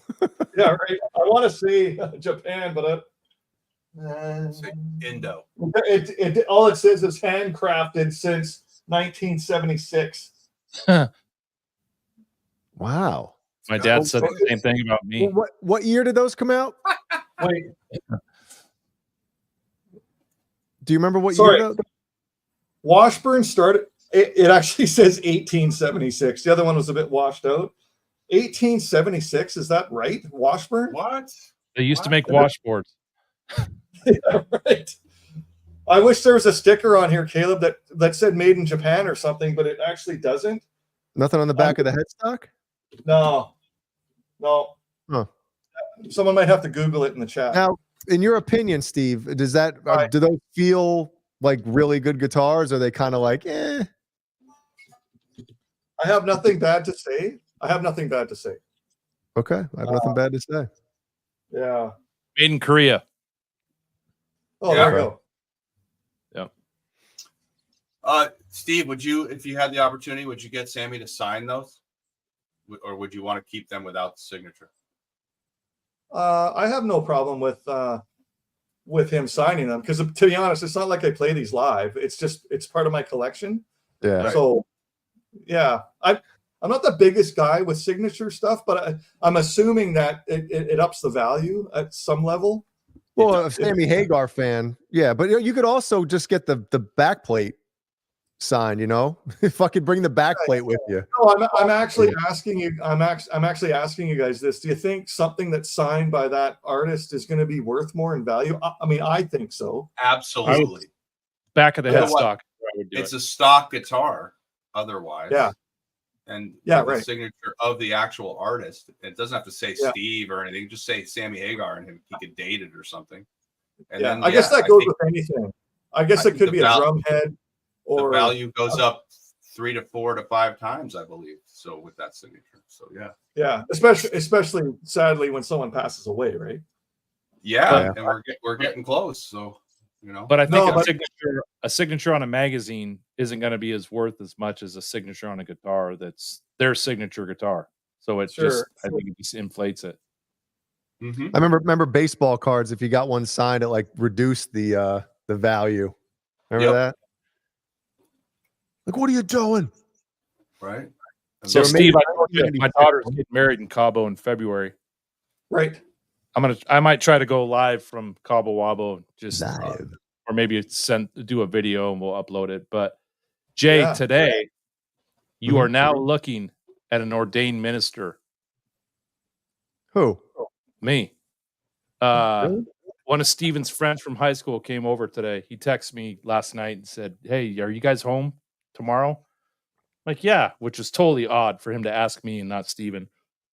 Yeah, right. I want to say Japan, but Indo. All it says is handcrafted since 1976. Wow. My dad said the same thing about me. What year did those come out? Wait. Do you remember what Sorry. year? Washburn started. It actually says 1876. The other one was a bit washed out. 1876, is that right? Washburn? What? They used to make washboards. Yeah, right. I wish there was a sticker on here, Caleb, that said made in Japan or something, but it actually doesn't. Nothing on the back of the headstock? No. Huh. Someone might have to Google it in the chat. Now, in your opinion, Steve, do those feel like really good guitars? Or are they kind of like, eh? I have nothing bad to say. Okay, I have nothing bad to say. Yeah. Made in Korea. Oh, there you go. Steve, would you, if you had the opportunity, would you get Sammy to sign those, or would you want to keep them without the signature? I have no problem with him signing them because, to be honest, it's not like I play these live. It's part of my collection. Yeah. So, yeah, I'm not the biggest guy with signature stuff, but I'm assuming that it ups the value at some level. Well, a Sammy Hagar fan, yeah, but you could also just get the backplate signed. If I could bring the backplate with you. No, I'm actually asking you. I'm actually asking you guys this. Do you think something that's signed by that artist is going to be worth more in value? I mean, I think so. Absolutely. Back of the headstock. It's a stock guitar, otherwise. Yeah. And yeah, the right. signature of the actual artist. It doesn't have to say Steve or anything. Just say Sammy Hagar, and he could date it or something. And yeah, then, I guess that goes with anything. I guess it could be a drum head. Or the value goes up 3 to 4 to 5 times, I believe. So with that signature, so yeah, especially sadly when someone passes away, right? Yeah, and we're getting close. So But I think a signature on a magazine isn't going to be as worth as much as a signature on a guitar that's their signature guitar. So I think it just inflates it. Mm-hmm. I remember baseball cards. If you got one signed, it like reduced the value. Remember that? Like, what are you doing? Right. So, Steve, I told you my daughter's getting married in Cabo in February. Right. I might try to go live from Cabo Wabo, or maybe do a video and we'll upload it. But Jay, today you are now looking at an ordained minister. Who? Me. Really? One of Steven's friends from high school came over today. He texted me last night and said, "Hey, are you guys home tomorrow?" I'm like, yeah, which is totally odd for him to ask me and not Steven.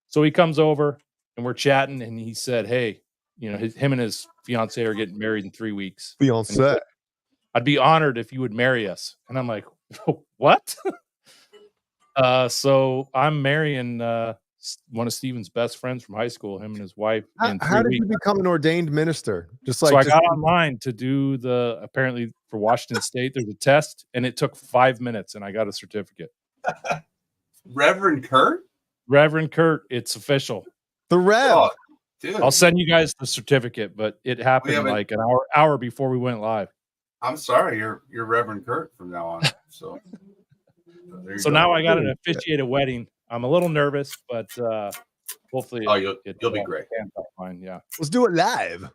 So he comes over and we're chatting, and he said, "Hey, him and his fiance are getting married in 3 weeks. Fiance. I'd be honored if you would marry us." And I'm like, what? So I'm marrying one of Steven's best friends from high school, him and his wife. How did you become an ordained minister? So I got online to do apparently for Washington State, there's a test, and it took 5 minutes, and I got a certificate. Reverend Kurt? Reverend Kurt, it's official. The Rev. Oh, dude. I'll send you guys the certificate, but it happened like an hour before we went live. I'm sorry, you're Reverend Kurt from now on. So now I got an officiated wedding. I'm a little nervous, but hopefully you'll be great. Fine, yeah. Let's do it live.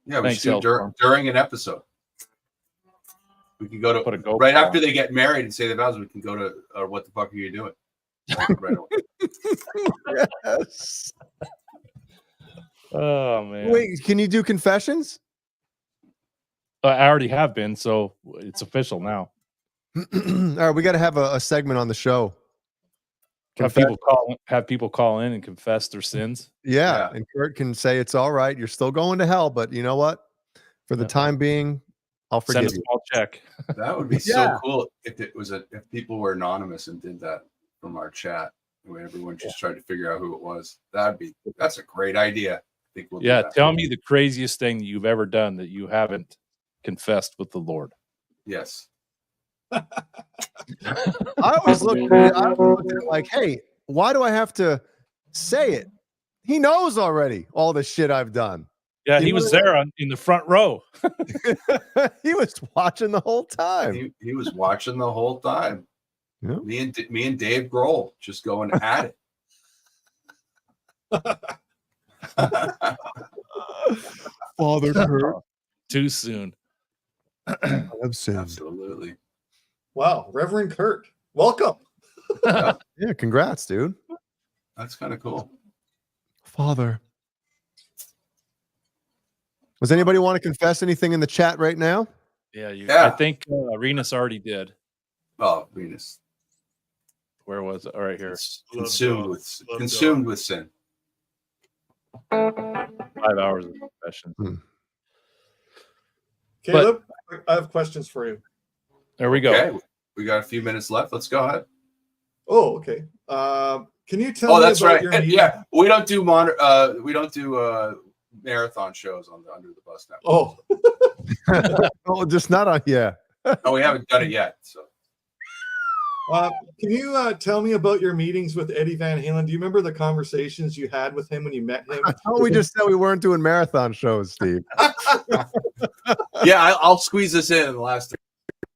Yeah, we should do during an episode. We can go to right after they get married and say the vows. We can go to what the fuck are you doing? Right away. Yes. Oh man. Wait, can you do confessions? I already have been, so it's official now. All right, we got to have a segment on the show. Have people call in and confess their sins. Yeah, and Kurt can say it's all right. You're still going to hell, but you know what? For the time being, I'll Send forgive a you. small check. That would be so cool if it was if people were anonymous and did that from our chat. When everyone just tried to figure out who it was. That's a great idea. I think we'll do that. Tell me the craziest thing that you've ever done that you haven't confessed with the Lord. Yes. I always look at it like, hey, why do I have to say it? He knows already all the shit I've done. Yeah, he was there in the front row. He was watching the whole time. He was watching the whole time. Yeah. Me and Dave Grohl just going at it. Father Kurt. Too soon. I've sinned. Absolutely. Wow, Reverend Kurt, welcome. Yeah, congrats, dude. That's kind of cool. Father. Does anybody want to confess anything in the chat right now? Yeah, I think Renus already did. Oh, Venus. Where was it? All right, here. Consumed with sin. 5 hours of confession. Caleb, I have questions for you. There we go. Okay, we got a few minutes left. Let's go ahead. Oh, okay. Can you tell me that's about right. your meeting? Yeah, we don't do marathon shows on the Under the Bus Network. Oh, oh, just not on. Yeah. No, we haven't done it yet. So, can you tell me about your meetings with Eddie Van Halen? Do you remember the conversations you had with him when you met him? I thought we just said we weren't doing marathon shows, Steve. yeah, I'll squeeze this in the last.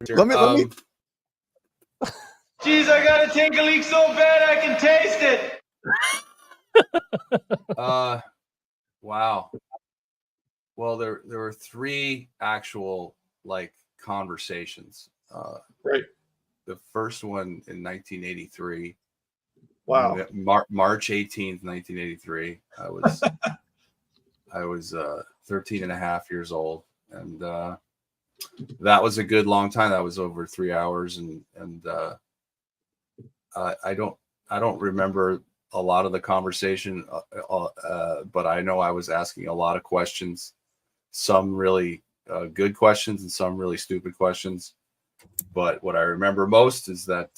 Let me. Jeez, I got a tinkle so bad I can taste it. Wow. Well, there were 3 actual conversations. Right. The first one in 1983. Wow. March 18th, 1983. I was 13 and a half years old, and that was a good long time. That was over 3 hours, and I don't remember a lot of the conversation, but I know I was asking a lot of questions, some really good questions and some really stupid questions. But what I remember most is that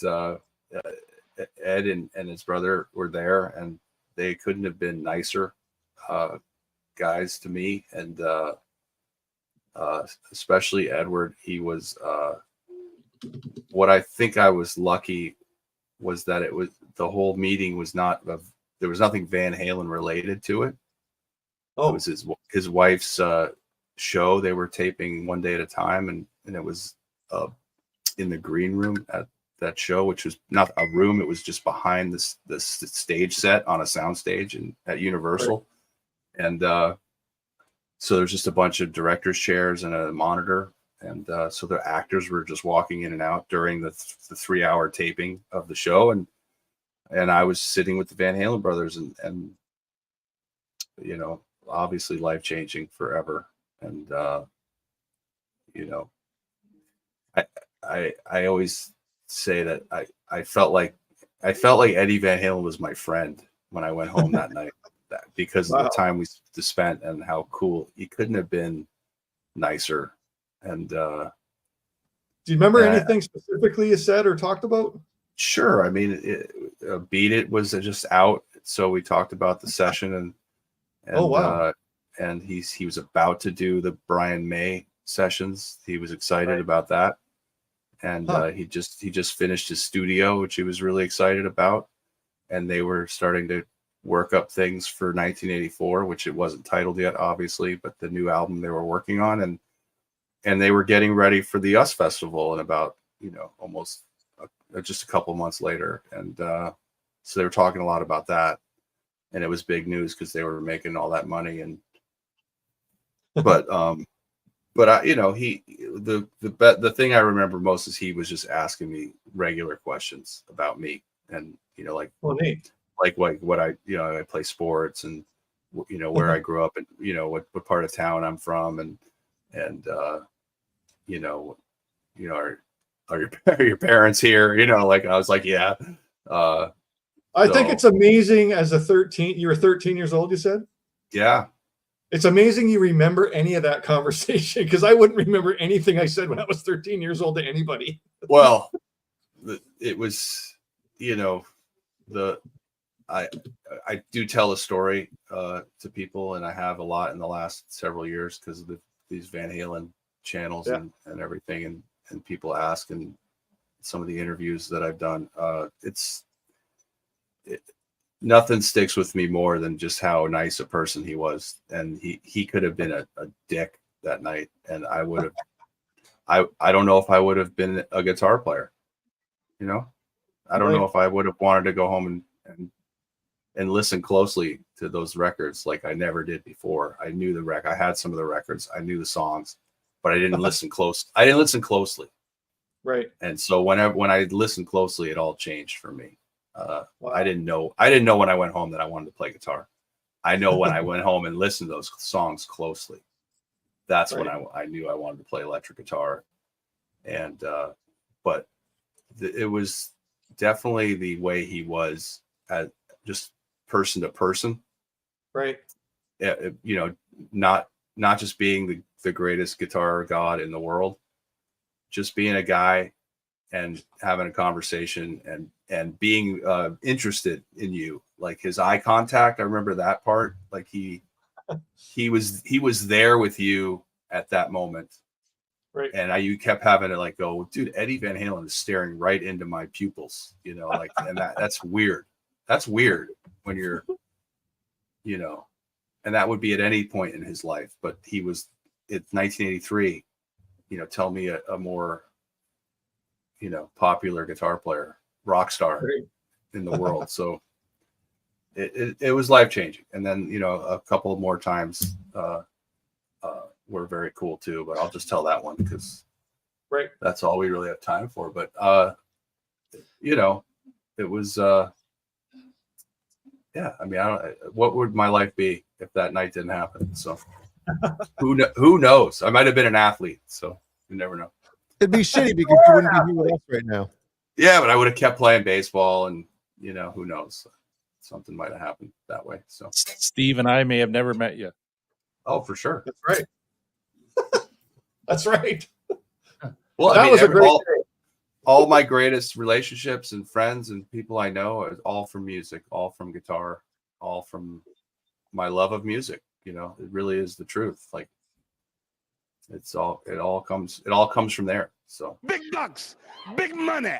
Ed and his brother were there, and they couldn't have been nicer guys to me, and especially Edward. He was what I think I was lucky was that it was the whole meeting was not there was nothing Van Halen related to it. Oh, it was his wife's show they were taping one day at a time, and it was in the green room at that show, which was not a room, it was just behind this stage set on a sound stage at Universal. Right. And so there's just a bunch of director's chairs and a monitor, and so the actors were just walking in and out during the 3 hour taping of the show, and I was sitting with the Van Halen brothers, and you know, obviously life changing forever. And you know, I always say that I felt like Eddie Van Halen was my friend when I went home that night, because of the time we spent and how cool. He couldn't have been nicer. And do you remember anything specifically you said or talked about? Sure. I mean, Beat It was just out, so we talked about the session, and oh wow. And he was about to do the Brian May sessions. He was excited about that. And he just finished his studio, which he was really excited about. And they were starting to work up things for 1984, which it wasn't titled yet, obviously, but the new album they were working on. And they were getting ready for the US Festival in about, almost just a couple months later. And so they were talking a lot about that. And it was big news because they were making all that money. And but I, the thing I remember most is he was just asking me regular questions about me, and like what I I play sports, and where I grew up, and what part of town I'm from, and are your parents here? You know, like I was like, yeah. I think it's amazing as a 13, you were 13 years old, you said? Yeah. It's amazing you remember any of that conversation, because I wouldn't remember anything I said when I was 13 years old to anybody. Well, it was, you know, I do tell a story to people, and I have a lot in the last several years because of these Van Halen channels and everything, and people ask, and some of the interviews that I've done, nothing sticks with me more than just how nice a person he was. And he could have been a dick that night, and I would have, I don't know if I would have been a guitar player, you know. I don't know if I would have wanted to go home and listen closely to those records like I never did before. I knew the record. I had some of the records. I knew the songs, but I didn't listen close. I didn't listen closely. Right. And so when I listened closely, it all changed for me. I didn't know when I went home that I wanted to play guitar. I know when I went home and listened to those songs closely, that's when I knew I wanted to play electric guitar. And but it was definitely the way he was at just person to person, right? You know, not just being the greatest guitar god in the world, just being a guy and having a conversation and being interested in you. Like his eye contact, I remember that part. Like he was there with you at that moment. Right. And you kept having to like go, dude, Eddie Van Halen is staring right into my pupils, you know, like, and that's weird. That's weird when you're, you know, and that would be at any point in his life. But it's 1983, you know, tell me a more, you know, popular guitar player, rock star in the world. So it was life changing. And then, you know, a couple more times were very cool too, but I'll just tell that one because that's all we really have time for. But you know, it was yeah, I mean, what would my life be if that night didn't happen? So who knows? I might have been an athlete, so you never know. It'd be shitty because you wouldn't be here with us right now. Yeah, but I would have kept playing baseball, and you know, who knows? Something might have happened that way. So Steve and I may have never met you. Oh, for sure. That's right. That's right. Well, that was a great day. All my greatest relationships and friends and people I know are all from music, all from guitar, all from my love of music. You know, it really is the truth. Like it all comes from there. So big bucks, big money.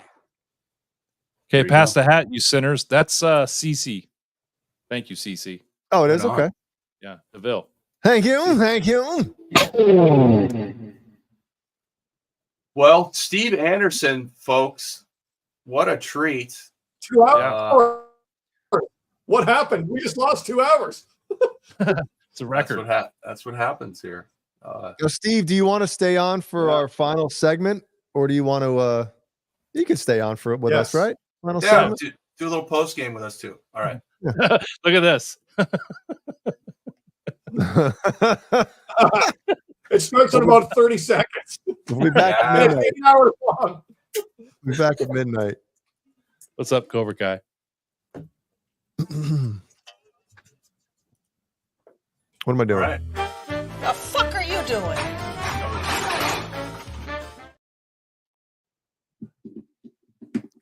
Okay, pass the hat, you sinners. That's CC. Thank you, CC. Oh, it is okay. Yeah, Deville. Thank you. Well, Steve Anderson, folks, what a treat. 2 hours. What happened? We just lost 2 hours. It's a record. That's what happens here. So Steve, do you want to stay on for our final segment, or do you want to? You can stay on for it with us, right? Final segment? Do a little post game with us too. All right. Look at this. It starts in about 30 seconds. We'll be back at midnight. 8 hours long. We'll be back at midnight. What's up, Cobra Kai? What am I doing? All right. The fuck are you doing?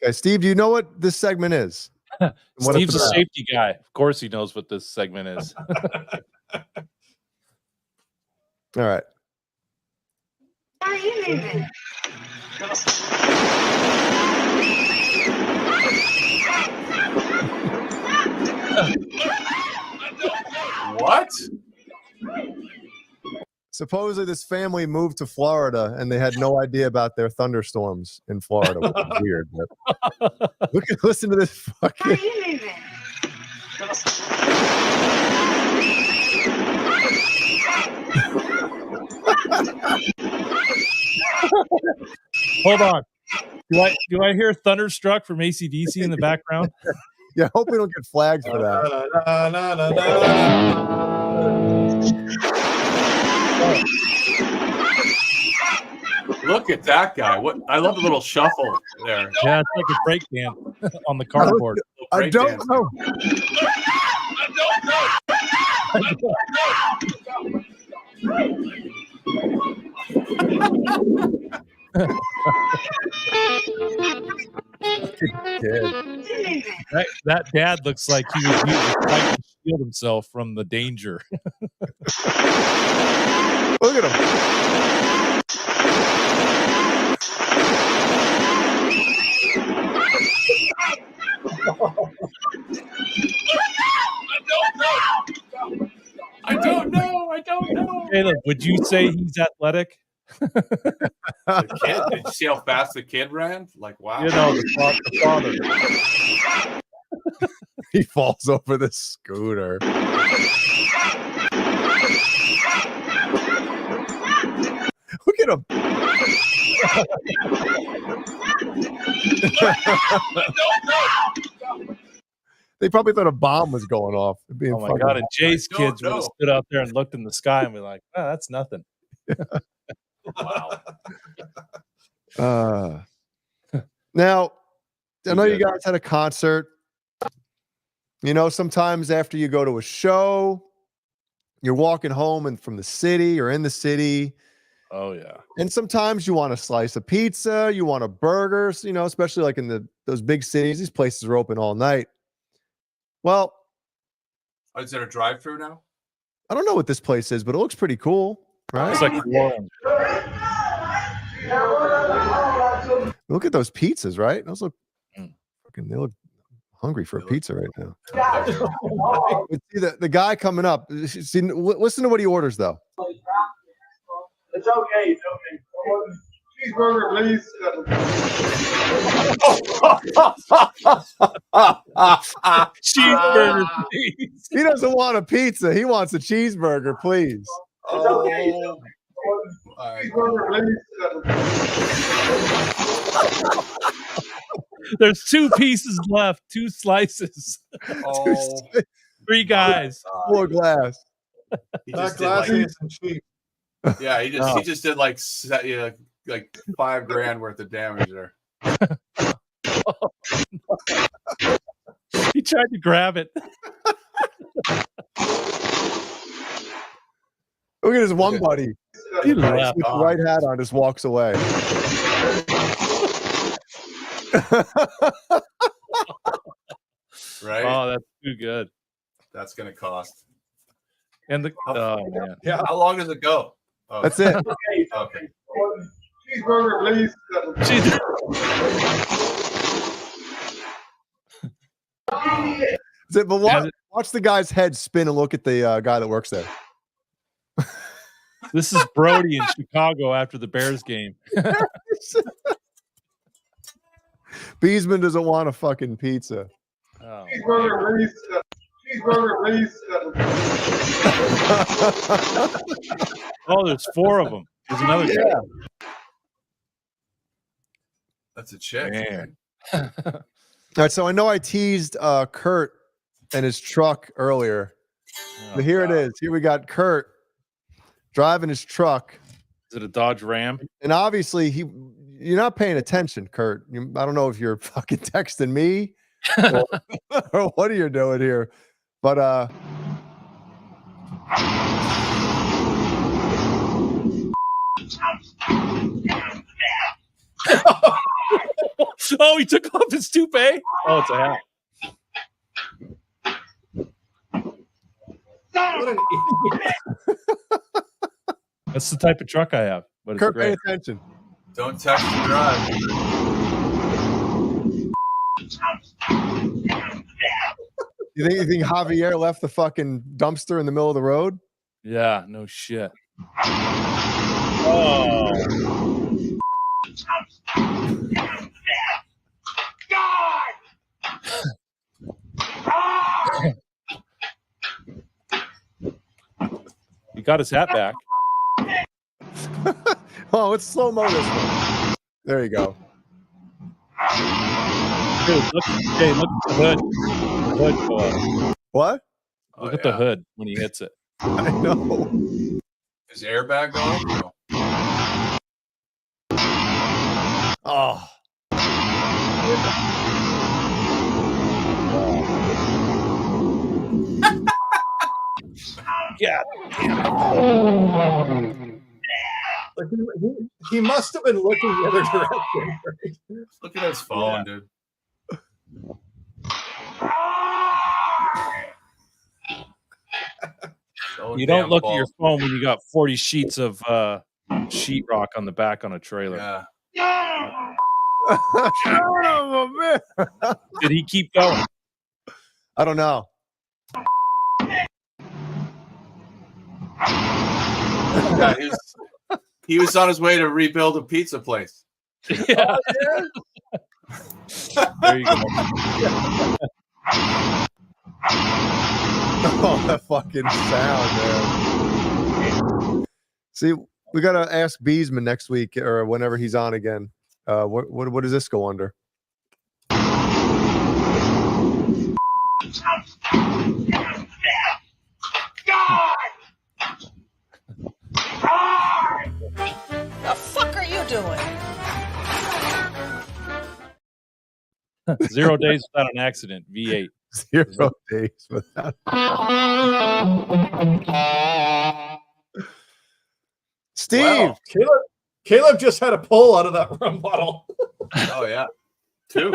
Okay, Steve, do you know what this segment is? Steve's a safety guy. Of course he knows what this segment is. All right. Are you leaving? What? Supposedly this family moved to Florida and they had no idea about their thunderstorms in Florida, which is weird. But listen to this fucking. Are you leaving? Hold on. Do I hear Thunderstruck from AC/DC in the background? Yeah, I hope we don't get flags for that. Look at that guy. What I love the little shuffle there. Yeah, it's like a break band on the cardboard. I don't know. That dad looks like he was using a pipe to shield himself from the danger. Look at him. I don't know. Caleb, would you say he's athletic? The kid, did you see how fast the kid ran? Like, wow. You know, the father. He falls over the scooter. Look at him. They probably thought a bomb was going off. Oh my God. And Jay's kids would have stood out there and looked in the sky and be like, oh, that's nothing. Wow. Now, I know you guys had a concert. You know, sometimes after you go to a show, you're walking home and from the city or in the city. Oh, yeah. And sometimes you want a slice of pizza, you want a burger, you know, especially like in those big cities. These places are open all night. Well, Is there a drive-through now? I don't know what this place is, but it looks pretty cool, right? It's like Look at those pizzas, right? Those look fucking. They look hungry for a pizza right now. See the guy coming up. See, listen to what he orders, though. It's okay. It's okay. Cheeseburger, please. Cheeseburger, please. He doesn't want a pizza. He wants a cheeseburger, please. It's okay. Cheeseburger, please. There's 2 pieces left, 2 slices. Oh, 3 guys. Full glass. he That just did glass like, isn't cheap. yeah, he just did like like $5,000 worth of damage there. He tried to grab it. Look at his one buddy. He left. With the white hat on, just walks away. Right? Oh, that's too good. That's gonna cost. And the man. Yeah. How long does it go? Oh, That's it. okay. Cheeseburger, please. That's it. But watch the guy's head spin and look at the guy that works there. This is Brody in Chicago after the Bears game. Beezman doesn't want a fucking pizza. Oh, Cheeseburger, please. Cheeseburger, please. oh, there's 4 of them. There's another guy. That's a chick. Man. All right, so I know I teased Kurt and his truck earlier. But here it is. Here we got Kurt driving his truck. Is it a Dodge Ram? And obviously you're not paying attention, Kurt. I don't know if you're fucking texting me or what are you doing here? But oh, he took off his toupee. Oh, it's a hat. What an idiot. That's the type of truck I have. But it's Kurt, great. pay attention. Don't text and drive. You think Javier left the fucking dumpster in the middle of the road? Yeah, no shit. Oh. He got his hat back. Oh, let's slow mo this one. There you go. Dude, look at the hood. The hood go up. What? Look at the hood when he hits it. I know. Is airbag going? No. Oh. Yeah. Like he must have been looking the other direction. Right? Look at his phone, dude. So You don't damn look at bald. your phone when you got 40 sheets of sheetrock on the back on a trailer. Yeah. Son of a man. Did he keep going? I don't know. Yeah, he was on his way to rebuild a pizza place. Yeah. There you go. Oh, that fucking sound, man. See, we gotta ask Beezman next week or whenever he's on again. What does this go under? The fuck are you doing? 0 days without an accident. V8. 0 days without. Steve, Wow. Caleb just had a pull out of that rum bottle. Oh yeah, 2.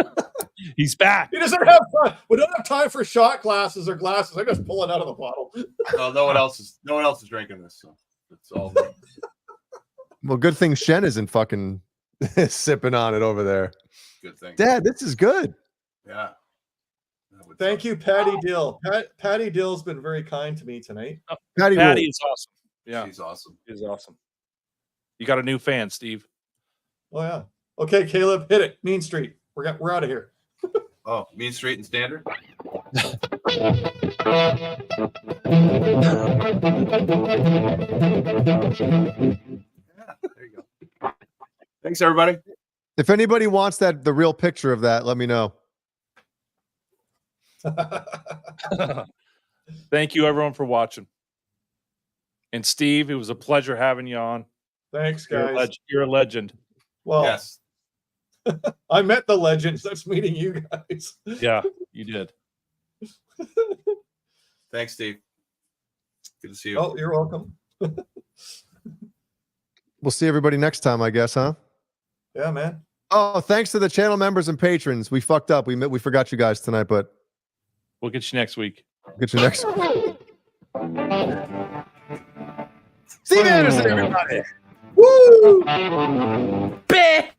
He's back. He doesn't have time. We don't have time for shot glasses or glasses. I just pull it out of the bottle. Well, no one else is drinking this, so it's all me. well, good thing Shen isn't fucking sipping on it over there. Good thing. Dad, this is good. Yeah. Thank you, Patty Dill. Patty Dill's been very kind to me tonight. Patty is awesome. Yeah, she's awesome. She's awesome. You got a new fan, Steve. Oh yeah. Okay, Caleb, hit it. Mean Street. We're out of here. Oh, Mean Street and Standard. Yeah, there you go. Thanks, everybody. If anybody wants the real picture of that, let me know. Thank you, everyone, for watching. And Steve, it was a pleasure having you on. Thanks, guys. You're a legend. Well, yes. I met the legends. That's meeting you guys. Yeah, you did. Thanks, Steve. Good to see you. Oh, you're welcome. We'll see everybody next time, I guess, huh? Yeah, man. Oh, thanks to the channel members and patrons. We fucked up. We forgot you guys tonight, but we'll get you next week. Get you next week. Steve Anderson, everybody. Woo! Bleh.